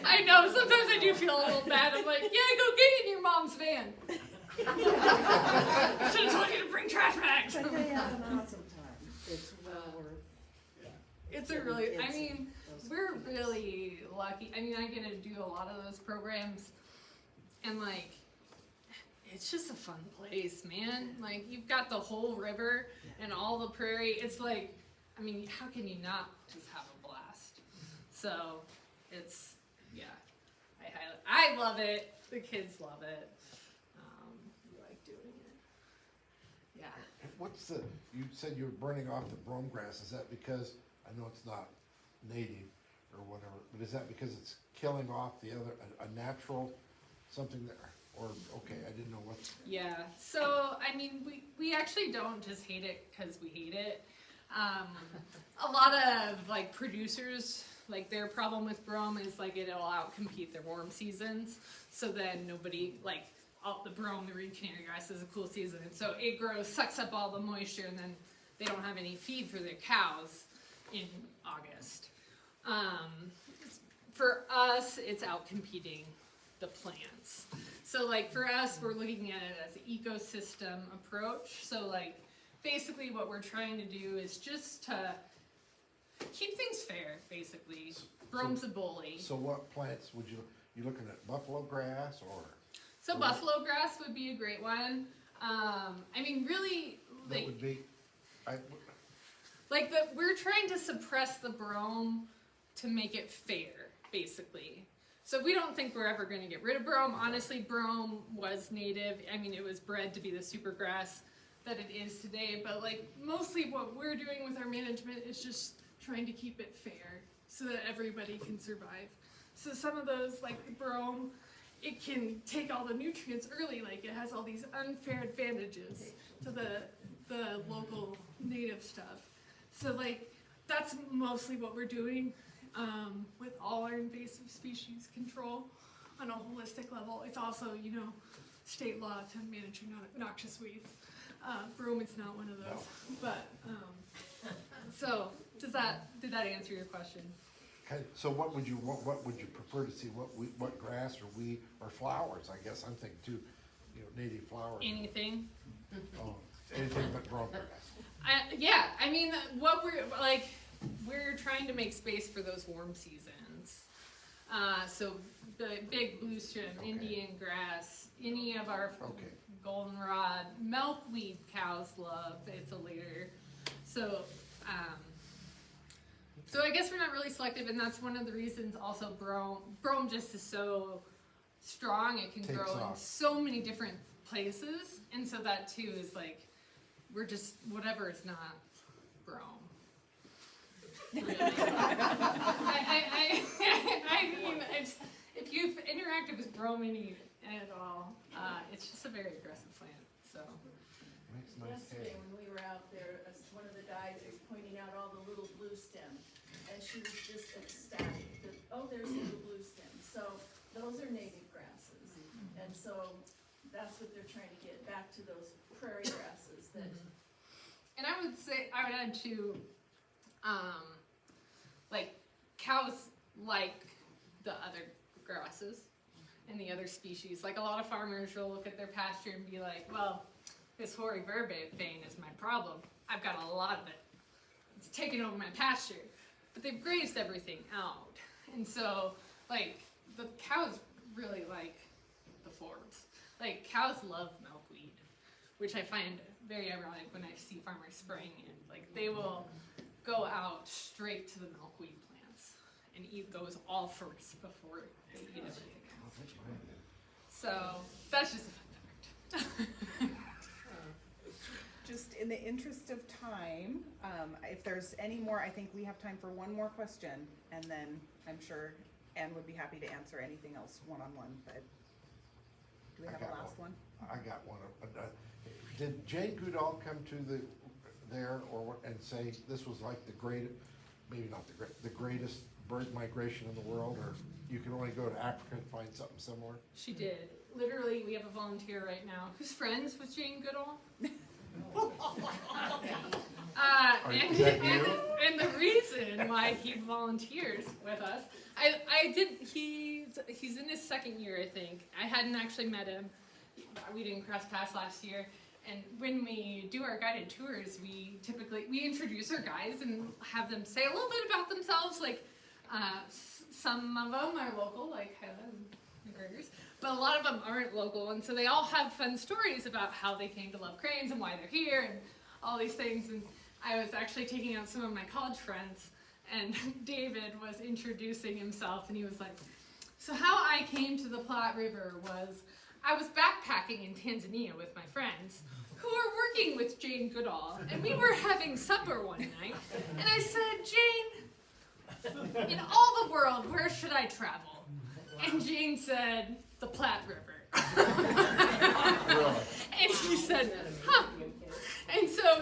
I know, sometimes I do feel a little bad. I'm like, yeah, go get in your mom's van. Should have told you to bring trash bags. But they have an awesome time. It's well worth. It's a really, we're really lucky. I get to do a lot of those programs, and it's just a fun place, man. You've got the whole river and all the prairie. It's how can you not just have a blast? So it's, I love it. The kids love it. We like doing it. Yeah. what's the, you said you were burning off the brome grass, is that because, I know it's not native or whatever, but is that because it's killing off the other, a natural, something there? Or, okay, I didn't know what. Yeah, so, I mean, we actually don't just hate it because we hate it. A lot of, like, producers, like, their problem with brome is, like, it'll outcompete their warm seasons, so then nobody, like, all the brome, the reed canary grass is a cool season, and so it grows, sucks up all the moisture, and then they don't have any feed for their cows in August. For us, it's outcompeting the plants. So like for us, we're looking at it as an ecosystem approach. So like basically what we're trying to do is just to keep things fair, basically. Brome's a bully. So what plants would you looking at buffalo grass or? So buffalo grass would be a great one. I mean, really, That like, would be, we're trying to suppress the brome to make it fair, basically. So we don't think we're ever going to get rid of brome. Honestly, brome was native. I mean, it was bred to be the super grass that it is today. But like mostly what we're doing with our management is just trying to keep it fair so that everybody can survive. So some of those, like the brome, it can take all the nutrients early. Like it has all these unfair advantages to the local native stuff. So like that's mostly what we're doing. With all our invasive species control on a holistic level. It's also, you know, state law to manage your noxious weeds. Brome is not one of those. But, so, did that answer your question? okay, so what would you prefer to see? What grass or weed or flowers? I guess I'm thinking too, you know, native flowers. Anything. Oh, anything but brome grass. Yeah, I mean, what we're trying to make space for those warm seasons. So the big blue stem, Okay. Indian grass, any of our Okay. goldenrod, milkweed cows love. It's a later. So, so I guess we're not really selective, and that's one of the reasons also brome just is so strong. It can Takes grow in off. so many different places, and so that too is like, we're just, whatever is not brome. Really. I mean, it's, if you've interacted with brome any at all, it's just a very aggressive plant. So Makes nice Yesterday, hay. when we were out there, one of the guys was pointing out all the little blue stems, and she was just ecstatic that, oh, there's little blue stems. So those are native grasses, and so that's what they're trying to get back to those prairie grasses that. and I would say, I would add to, like cows like the other grasses and the other species. Like a lot of farmers will look at their pasture and be like, well, this hoary vervain is my problem. I've got a lot of it. It's taking over my pasture. But they've grazed everything out. And so, like, the cows really like the forbs. Like, cows love milkweed, which I find very ironic when I see farmers spraying it. Like, they will go out straight to the milkweed plants and eat those all first before they eat everything else. So that's just a fun fact. Just in the interest of time, if there's any more, I think we have time for one more question, and then I'm sure Ann would be happy to answer anything else one-on-one, but do we have a last one? I got one. Did Jane Goodall come to there and say this was like the greatest, maybe not the greatest bird migration in the world, or you can only go to Africa and find something similar? She did. Literally, we have a volunteer right now who's friends with Jane Goodall. And the reason why he volunteers with us, he's in his second year, I think. I hadn't actually met him. We didn't cross paths last year. And when we do our guided tours, we introduce our guides and have them say a little bit about themselves. Like, some of them are local, like Highland McGregor's, but a lot of them aren't local. And so they all have fun stories about how they came to love cranes and why they're here and all these things. And I was actually taking out some of my college friends, and David was introducing himself, and he was like, so how I came to the Platte River was I was backpacking in Tanzania with my friends who were working with Jane Goodall, and we were having supper one night, and I said, Jane, in all the world, where should I travel? And Jane said, the Platte River. And she said, huh. And so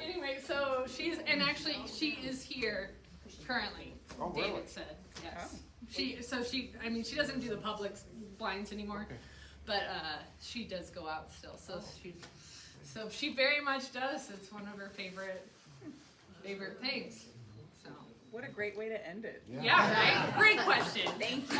anyway, so she is here currently, David said, yes. She doesn't do the public blinds anymore, but she does go out still, so she very much does. It's one of her favorite things, so. What a great way to end it. Yeah, right? Great question. Thank you.